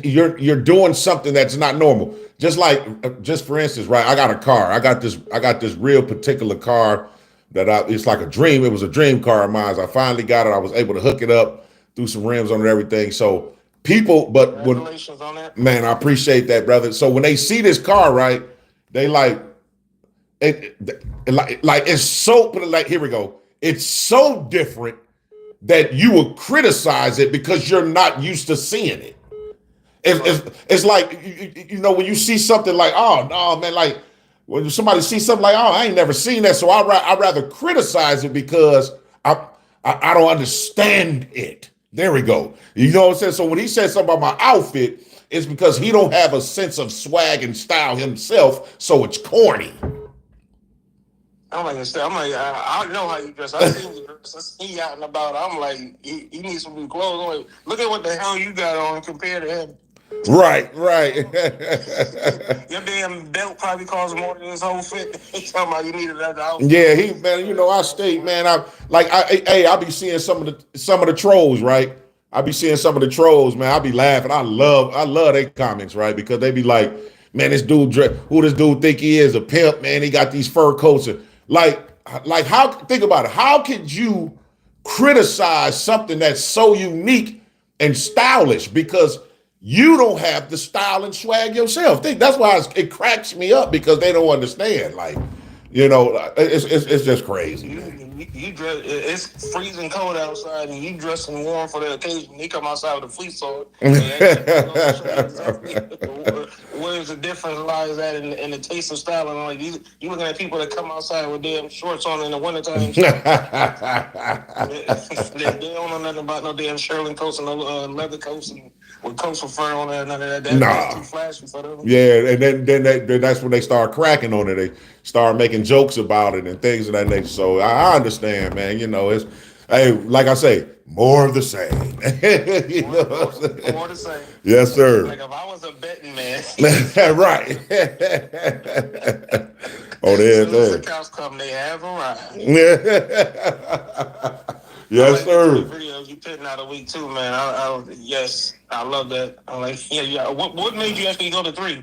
you're doing something that's not normal. Just for instance, right? I got a car. I got this real particular car that it's like a dream. It was a dream car of mine. I finally got it. I was able to hook it up, threw some rims on it, everything. So congratulations on that. Man, I appreciate that, brother. So when they see this car, right, they like it's so, like, here we go. It's so different that you will criticize it because you're not used to seeing it. It's like, you know, when you see something like, oh, no, man, like when somebody sees something like, oh, I ain't never seen that. So I'd rather criticize it because I don't understand it. There we go. You know what I'm saying? So when he said something about my outfit, it's because he don't have a sense of swag and style himself. So it's corny. I'm like, I know how you dress. I seen you dress. I see you out and about. I'm like, you need some new clothes. I'm like, look at what the hell you got on compared to him. Right. Your damn belt probably costs more than his whole fit. He's talking about you needed that outfit. Yeah, man, you know, I stayed, man. I be seeing some of the trolls, right? I be seeing some of the trolls, man. I be laughing. I love their comments, right? Because they be like, man, this dude, who this dude think he is, a pimp, man. He got these fur coats. And like how, think about it. How could you criticize something that's so unique and stylish because you don't have the style and swag yourself? That's why it cracks me up, because they don't understand. Like, you know, it's just crazy. You dress. It's freezing cold outside, and you dressing warm for the occasion. They come outside with a fleece on. Where's the difference lies at in the taste of style? And like you looking at people that come outside with damn shorts on in the wintertime. they don't know nothing about no damn Sherling coats and no leather coats and with coats with fur on it. None of that. That's too flashy for them. Yeah, and then that's when they start cracking on it. They start making jokes about it and things of that nature. So I understand, man. You know, it's, hey, like I say, more of the same. More the same. Yes, sir. Like if I was a betting man. Right. Oh, there. The cows come, they have arrived. Yes, sir. The videos you putting out a week too, man. Yes, I love that. I'm like, yeah. What made you actually go to 3?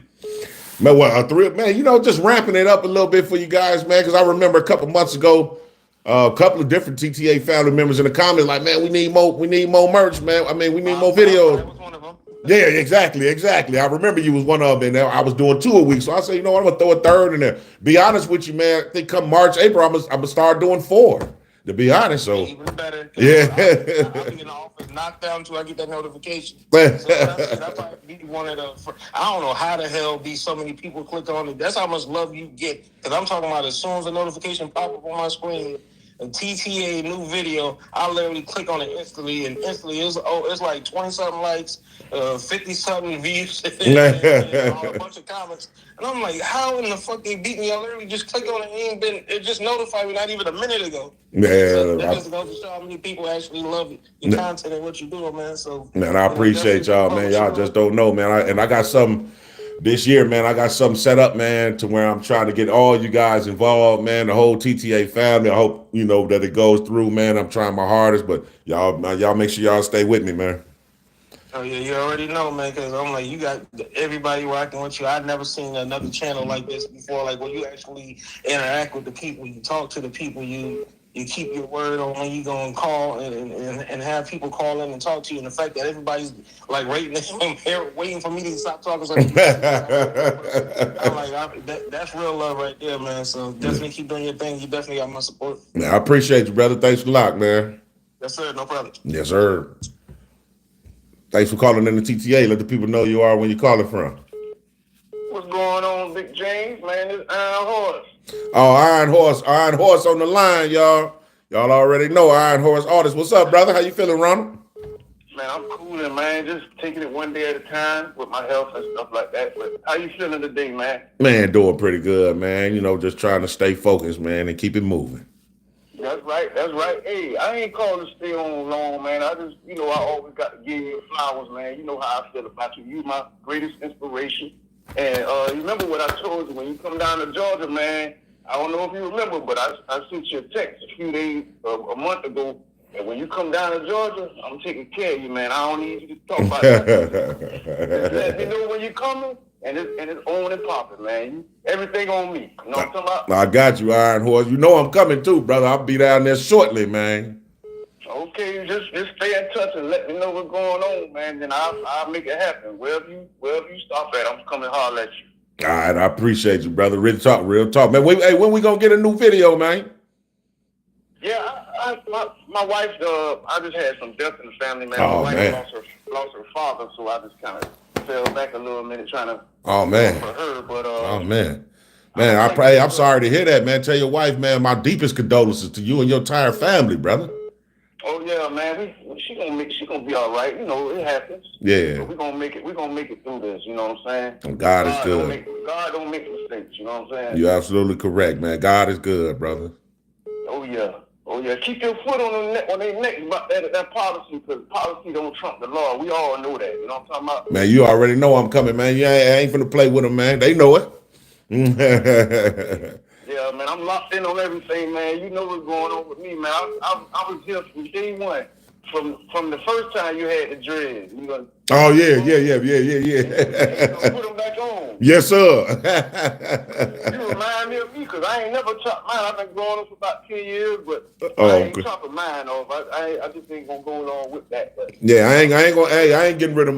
Man, what, 3? Man, you know, just ramping it up a little bit for you guys, man. Because I remember a couple months ago, a couple of different TTA family members in the comments like, man, we need more merch, man. I mean, we need more videos. I was one of them. Yeah, exactly. I remember you was one of them, and I was doing 2 a week. So I said, you know what, I'm gonna throw a third in there. Be honest with you, man. I think come March, April, I'm gonna start doing 4. To be honest, so even better. Yeah. I'll be in the office knocked down until I get that notification. So that's probably be one of the. I don't know how the hell be so many people click on it. That's how much love you get. Because I'm talking about as soon as the notification pop up on my screen, a TTA new video, I literally click on it instantly, and instantly it's like 20 something likes, 50 something views, and a bunch of comments. And I'm like, how in the fuck they beat me? I literally just clicked on it. It just notified me not even a minute ago. Yeah, so that just goes to show how many people actually love your content and what you're doing, man. So man, I appreciate y'all, man. Y'all just don't know, man. I got something this year, man. I got something set up, man, to where I'm trying to get all you guys involved, man. The whole TTA family. I hope you know that it goes through, man. I'm trying my hardest, but y'all make sure y'all stay with me, man. Oh yeah, you already know, man, because I'm like, you got everybody rocking with you. I've never seen another channel like this before, like when you actually interact with the people, you talk to the people, you keep your word on when you gonna call and have people call in and talk to you, and the fact that everybody's like waiting for me to stop talking. So I'm like, that's real love right there, man. So definitely keep doing your thing. You definitely got my support. Man, I appreciate you, brother. Thanks a lot, man. Yes, sir. No problem. Yes, sir. Thanks for calling in the TTA. Let the people know you are when you're calling from. What's going on, Big James? Man, it's Iron Horse. Oh, Iron Horse on the line, y'all. Y'all already know Iron Horse Audits. What's up, brother? How you feeling, Ronald? Man, I'm cooling, man. Just taking it one day at a time with my health and stuff like that. But how you feeling today, man? Man, doing pretty good, man. You know, just trying to stay focused, man, and keep it moving. That's right. Hey, I ain't calling to stay on long, man. I just, I always got to give you flowers, man. You know how I feel about you. You my greatest inspiration. And you remember what I told you when you come down to Georgia, man. I don't know if you remember, but I sent you a text a few days, a month ago. And when you come down to Georgia, I'm taking care of you, man. I don't need you to talk about that. Just let me know when you're coming, and it's on and popping, man. Everything on me. You know what I'm talking about? I got you, Iron Horse. You know I'm coming too, brother. I'll be down there shortly, man. Okay, just stay in touch and let me know what's going on, man. Then I'll make it happen. Wherever you stop at, I'm coming holler at you. All right, I appreciate you, brother. Real talk, man. When we gonna get a new video, man? Yeah, my wife, I just had some death in the family, man. Oh, My wife man. lost her father, so I just kind of fell back a little minute trying to Oh, man. for her. But Oh, man. Man, I'm sorry to hear that, man. Tell your wife, man, my deepest condolences to you and your entire family, brother. Oh yeah, man. She gonna be all right. You know, it happens. Yeah. But we're gonna make it through this. You know what I'm saying? And God is good. God don't make mistakes. You know what I'm saying? You're absolutely correct, man. God is good, brother. Oh yeah. Keep your foot on their neck about that policy, because policy don't trump the law. We all know that. You know what I'm talking about? Man, you already know I'm coming, man. I ain't finna play with them, man. They know it. Yeah, man. I'm locked in on everything, man. You know what's going on with me, man. I was here from day one. From the first time you had the dreads. Oh yeah. You gonna put them back on. Yes, sir. You remind me of me, because I ain't never chopped mine. I've been growing up for about 10 years, but Oh, I ain't okay. chopping mine off. I just ain't gonna go along with that. But Yeah, I ain't getting rid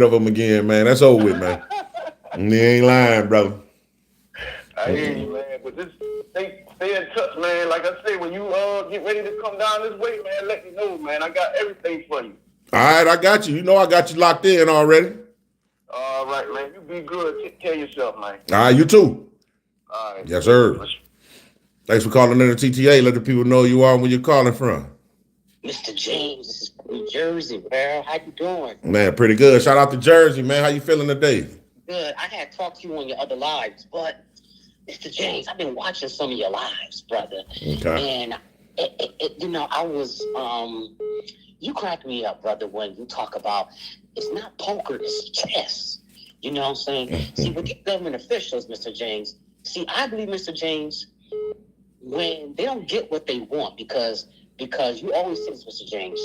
of them again, man. That's over with, man. You ain't lying, brother. I hear you, man. But just stay in touch, man. Like I said, when you get ready to come down this way, man, let me know, man. I got everything for you. All right, I got you. You know I got you locked in already. All right, man. You be good. Take care of yourself, man. All right, you too. All right. Yes, sir. Thanks for calling in the TTA. Let the people know you are and where you're calling from. Mr. James, this is from New Jersey, man. How you doing? Man, pretty good. Shout out to Jersey, man. How you feeling today? Good. I had talked to you on your other lives, but Mr. James, I've been watching some of your lives, brother. Okay. And I was you crack me up, brother, when you talk about it's not poker, it's chess. You know what I'm saying? See, with these government officials, Mr. James, I believe, Mr. James, when they don't get what they want, because you always say this, Mr. James,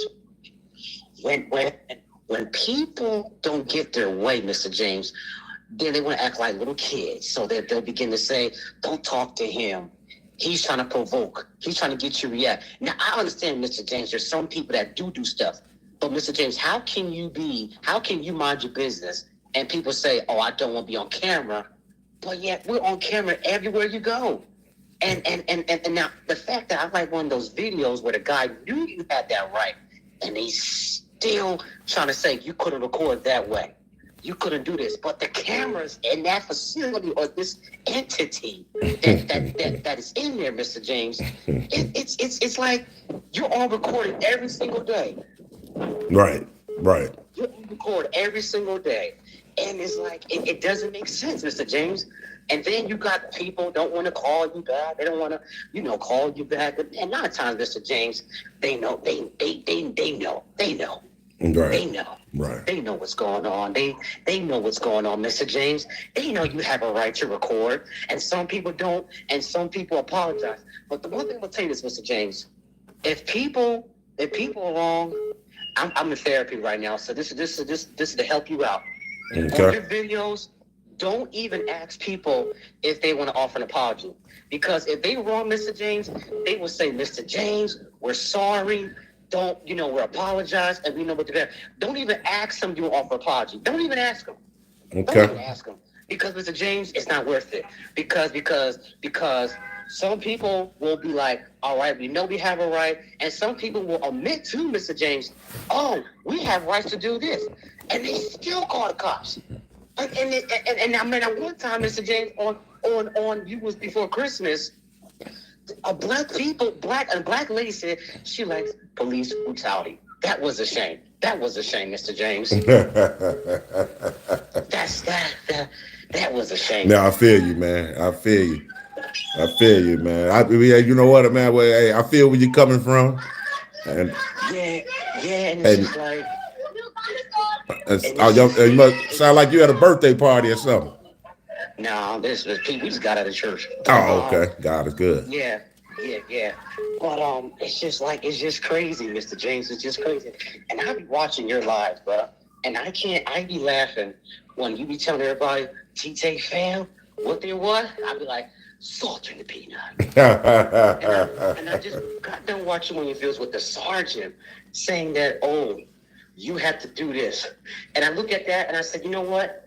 when people don't get their way, Mr. James, then they want to act like little kids. So that they'll begin to say, don't talk to him. He's trying to provoke. He's trying to get you to react. Now, I understand, Mr. James, there's some people that do stuff. But, Mr. James, how can you mind your business and people say, oh, I don't want to be on camera, but yet we're on camera everywhere you go. And now the fact that I like one of those videos where the guy knew you had that right, and he's still trying to say you couldn't record that way. You couldn't do this, but the cameras in that facility or this entity that is in there, Mr. James, it's like you're all recorded every single day. Right. You record every single day, and it's like it doesn't make sense, Mr. James. And then you got people don't want to call you back. They don't want to, call you back. And a lot of times, Mr. James, they know. They know. Right. They know. Right. They know what's going on. They know what's going on, Mr. James. They know you have a right to record, and some people don't, and some people apologize. But the one thing I'll tell you is, Mr. James, if people are wrong, I'm in therapy right now, so this is to help you out. Okay. On your videos, don't even ask people if they want to offer an apology, because if they wrong, Mr. James, they will say, Mr. James, we're sorry. We're apologize, and we know what to do. Don't even ask them you offer apology. Don't even ask them. Okay. Don't even ask them, because Mr. James, it's not worth it. Because some people will be like, all right, we know we have a right, and some people will admit to Mr. James, oh, we have rights to do this, and they still call the cops. And I mean, at one time, Mr. James, on you was before Christmas. A black lady said she likes police brutality. That was a shame. That was a shame, Mr. James. That was a shame. Now I feel you, man. I feel you, man. You know what, man? Well, hey, I feel where you're coming from. And and it's just like. You must sound like you had a birthday party or something. No, we just got out of church. Oh, okay. God is good. Yeah. But it's just crazy, Mr. James. It's just crazy. And I be watching your lives, bro. And I be laughing when you be telling everybody, TJ fam, what they what? I be like, salt in the peanut. and I just got done watching one of your videos with the sergeant saying that, oh, you have to do this. And I look at that and I said, you know what?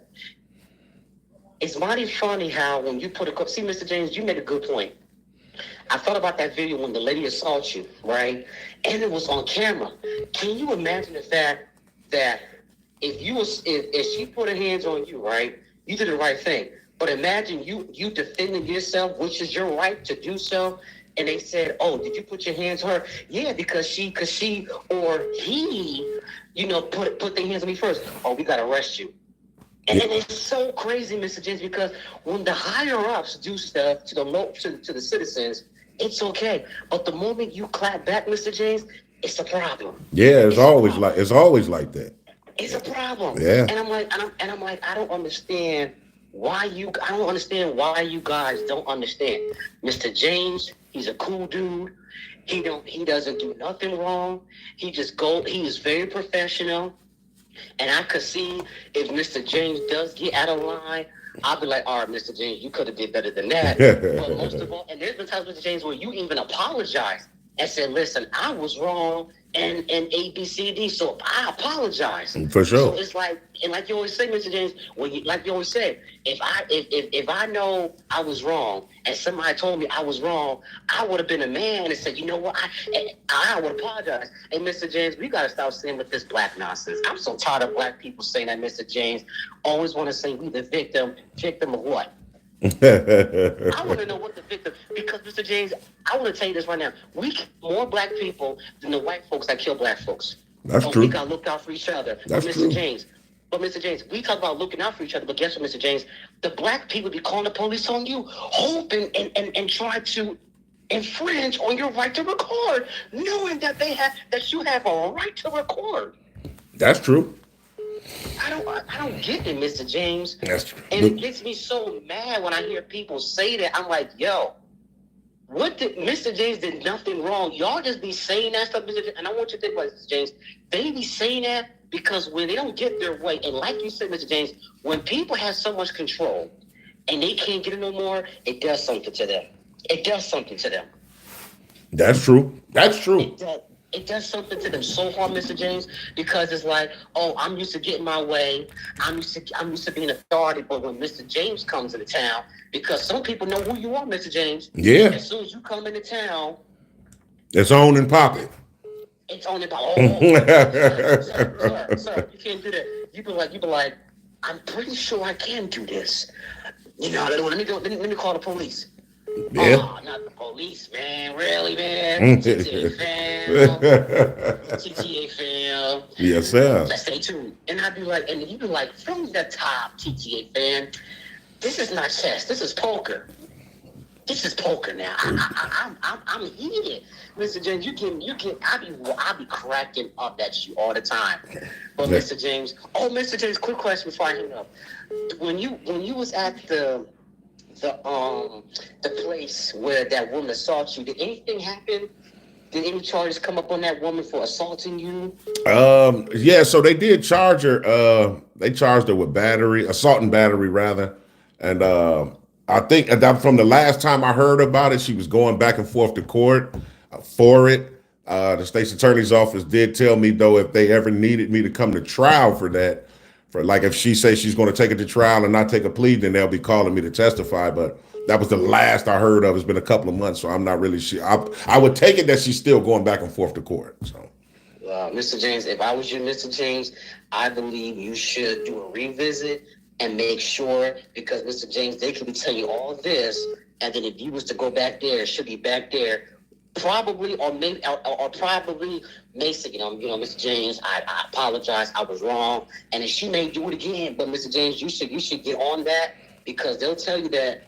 It's mighty funny how when you put see, Mr. James, you made a good point. I thought about that video when the lady assaults you, right? And it was on camera. Can you imagine the fact that if she put her hands on you, right, you did the right thing. But imagine you defending yourself, which is your right to do so. And they said, "Oh, did you put your hands on her?" Yeah, because she or he, put their hands on me first. Oh, we gotta arrest you. And it's so crazy, Mr. James, because when the higher ups do stuff to the citizens, it's okay. But the moment you clap back, Mr. James, it's a problem. Yeah, it's always like that. It's a problem. Yeah. And I'm like, I don't understand why you guys don't understand. Mr. James, he's a cool dude. He doesn't do nothing wrong. He is very professional. And I could see if Mr. James does get out of line, I'll be like, all right, Mr. James, you could have did better than that. But most of all, and there's been times, Mr. James, where you even apologized and said, listen, I was wrong and A, B, C, D, so I apologize. For sure. So it's like, and like you always say, Mr. James, like you always say, if I know I was wrong and somebody told me I was wrong, I would have been a man and said, you know what, I would apologize. And Mr. James, we got to stop saying with this black nonsense. I'm so tired of black people saying that, Mr. James. Always want to say we the victim of what? I want to know what the victim, because Mr. James, I want to tell you this right now. We kill more black people than the white folks that kill black folks. That's true. We got to look out for each other. That's Mr. true. But Mr. James, we talk about looking out for each other, but guess what, Mr. James? The black people be calling the police on you, hoping and trying to infringe on your right to record, knowing that you have a right to record. That's true. I don't get it, Mr. James. That's true. And it gets me so mad when I hear people say that. I'm like, yo, Mr. James did nothing wrong. Y'all just be saying that stuff, Mr. James. And I want you to think about it, Mr. James. They be saying that because when they don't get their way, and like you said, Mr. James, when people have so much control and they can't get it no more, it does something to them. It does something to them. That's true. That's true. It does something to them so hard, Mr. James, because it's like, oh, I'm used to getting my way. I'm used to being authority. But when Mr. James comes into town, because some people know who you are, Mr. James. Yeah. As soon as you come into town, it's on and popping. It's on and popping. Sir, you can't do that. You be like, I'm pretty sure I can do this. Let me call the police. Yeah. Oh, not the police, man. Really, man? TTA fam. Yes, sir. Let's stay tuned. And I'd be like, and you'd be like, from the top, TTA fan, this is not chess. This is poker. This is poker now. I'm heated. Mr. James, I be cracking up at you all the time. But Mr. James, quick question before I hang up. When you was at the place where that woman assaulted you, did anything happen? Did any charges come up on that woman for assaulting you? Yeah, so they did charge her. They charged her with assault and battery rather. And I think from the last time I heard about it, she was going back and forth to court for it. The state's attorney's office did tell me, though, if they ever needed me to come to trial for that, if she says she's going to take it to trial and not take a plea, then they'll be calling me to testify. But that was the last I heard of. It's been a couple of months, so I'm not really sure. I would take it that she's still going back and forth to court. So, Mr. James, if I was you, Mr. James, I believe you should do a revisit and make sure, because Mr. James, they can tell you all this, and then if you was to go back there, it should be back there. Probably, or maybe, or probably may say, Mr. James, I apologize, I was wrong, and then she may do it again. But Mr. James, you should get on that, because they'll tell you that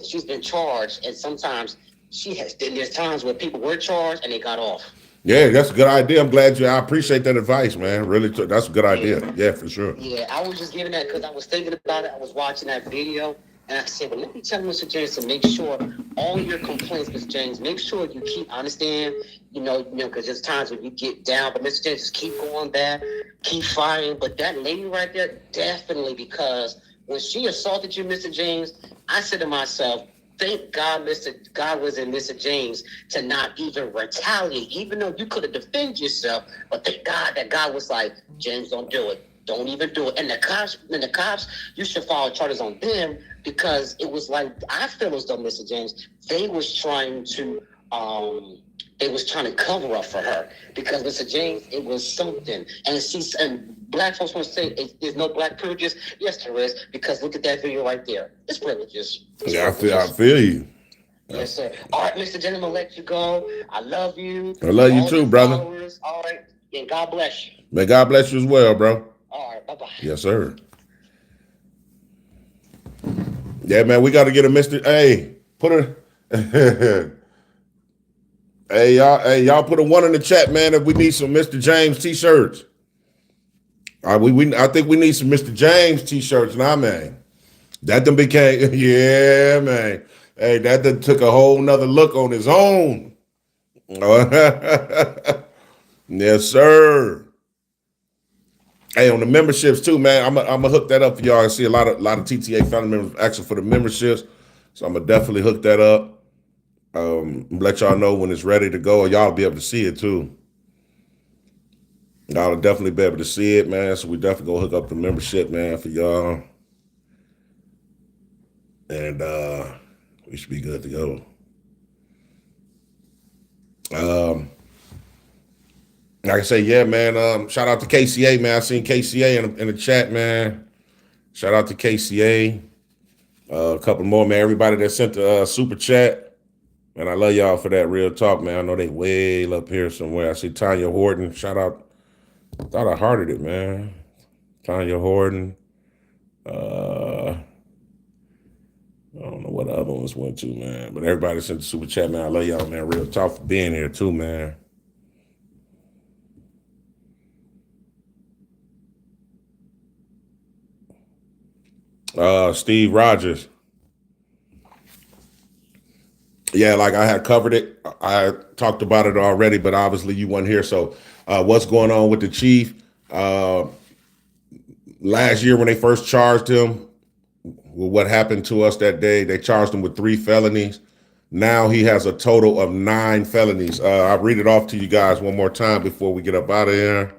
she's been charged, and sometimes there's times where people were charged and they got off. Yeah, that's a good idea. I'm glad I appreciate that advice, man. Really, that's a good idea. Yeah, for sure. Yeah, I was just giving that because I was thinking about it. I was watching that video. And I said, well, let me tell Mr. James to make sure all your complaints, Mr. James, make sure you keep, I understand, because there's times when you get down, but Mr. James, just keep going back, keep fighting. But that lady right there, definitely, because when she assaulted you, Mr. James, I said to myself, thank God God was in Mr. James to not even retaliate, even though you could have defended yourself. But thank God that God was like, James, don't do it. Don't even do it. And the cops, you should file charges on them because it was like, I feel as though, Mr. James, they was trying to cover up for her because, Mr. James, it was something. And black folks want to say there's no black privileges. Yes, there is, because look at that video right there. It's privileges. I feel you. Yes, sir. All right, Mr. James, I'm gonna let you go. I love you. I love you too, brother. Followers. All right, and God bless you. May God bless you as well, bro. All right, bye-bye. Yes, sir. Yeah, man, we got to get a Mr. Hey, put a hey y'all put a 1 in the chat, man, if we need some Mr. James t-shirts. I think we need some Mr. James t-shirts now, man. That done became yeah, man. Hey, that done took a whole nother look on his own. Yes, sir. Hey, on the memberships too, man. I'm gonna hook that up for y'all. I see a lot of TTA family members asking for the memberships, so I'm gonna definitely hook that up. Let y'all know when it's ready to go, or y'all be able to see it too. Y'all will definitely be able to see it, man. So we definitely gonna hook up the membership, man, for y'all, and we should be good to go. Like I say, yeah, man. Shout out to KCA, man. I seen KCA in the chat, man. Shout out to KCA. A couple more, man. Everybody that sent the super chat, man. I love y'all for that. Real talk, man. I know they way up here somewhere. I see Tanya Horton. Shout out. I thought I hearted it, man. Tanya Horton. I don't know what the other ones went to, man. But everybody sent the super chat, man. I love y'all, man. Real talk for being here too, man. Steve Rogers. Yeah, like I had covered it. I talked about it already, but obviously you weren't here. So what's going on with the chief? Last year when they first charged him, what happened to us that day, they charged him with 3 felonies. Now he has a total of 9 felonies. I'll read it off to you guys one more time before we get up out of here.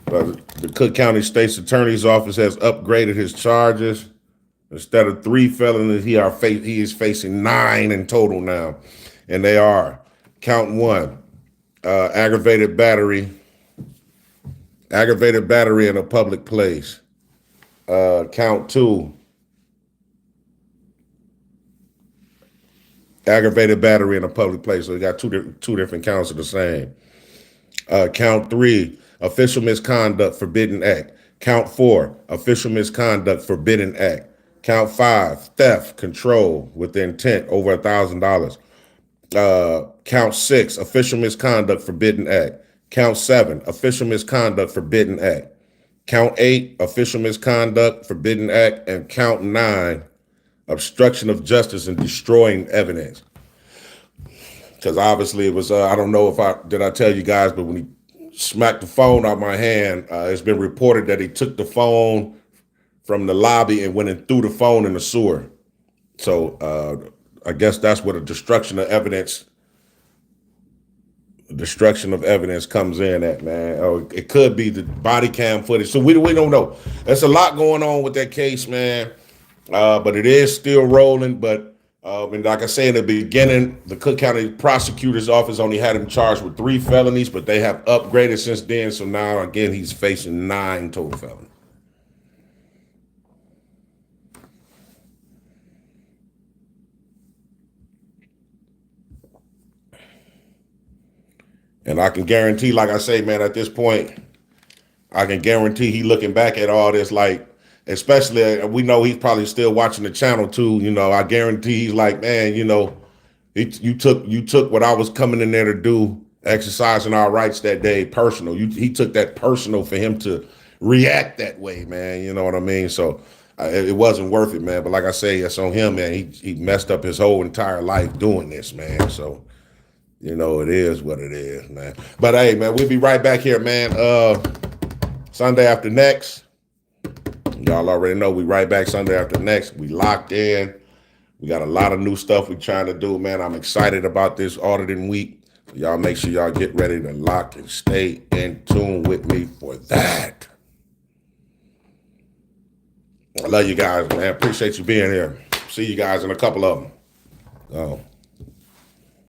The Cook County State's Attorney's Office has upgraded his charges. Instead of 3 felonies, he is facing 9 in total now. And they are: count 1, aggravated battery in a public place. Count 2, aggravated battery in a public place. So we got two different counts of the same. Count 3, official misconduct, forbidden act. Count 4, official misconduct, forbidden act. Count 5, theft, control with the intent over $1,000. Count 6, official misconduct, forbidden act. Count 7, official misconduct, forbidden act. Count 8, official misconduct, forbidden act. And count 9, obstruction of justice and destroying evidence. Because obviously it was, I don't know if I tell you guys, but when he smacked the phone out of my hand, it's been reported that he took the phone from the lobby and went and threw the phone in the sewer. So I guess that's what a destruction of evidence comes in at, man. Oh, it could be the body cam footage. So we don't know. There's a lot going on with that case, man. But it is still rolling. But and like I say in the beginning, the Cook County Prosecutor's Office only had him charged with 3 felonies, but they have upgraded since then. So now, again, he's facing 9 total felonies. And I can guarantee, like I say, man, at this point, I can guarantee he looking back at all this, like, especially, we know he's probably still watching the channel too. You know, I guarantee he's like, man, you know, you took what I was coming in there to do, exercising our rights that day, personal. He took that personal for him to react that way, man. You know what I mean? So it wasn't worth it, man. But like I say, it's on him, man. He messed up his whole entire life doing this, man. So, you know, it is what it is, man. But hey, man, we'll be right back here, man. Sunday after next. Y'all already know we right back Sunday after next. We locked in. We got a lot of new stuff we trying to do, man. I'm excited about this auditing week. Y'all make sure y'all get ready to lock and stay in tune with me for that. I love you guys, man. Appreciate you being here. See you guys in a couple of them.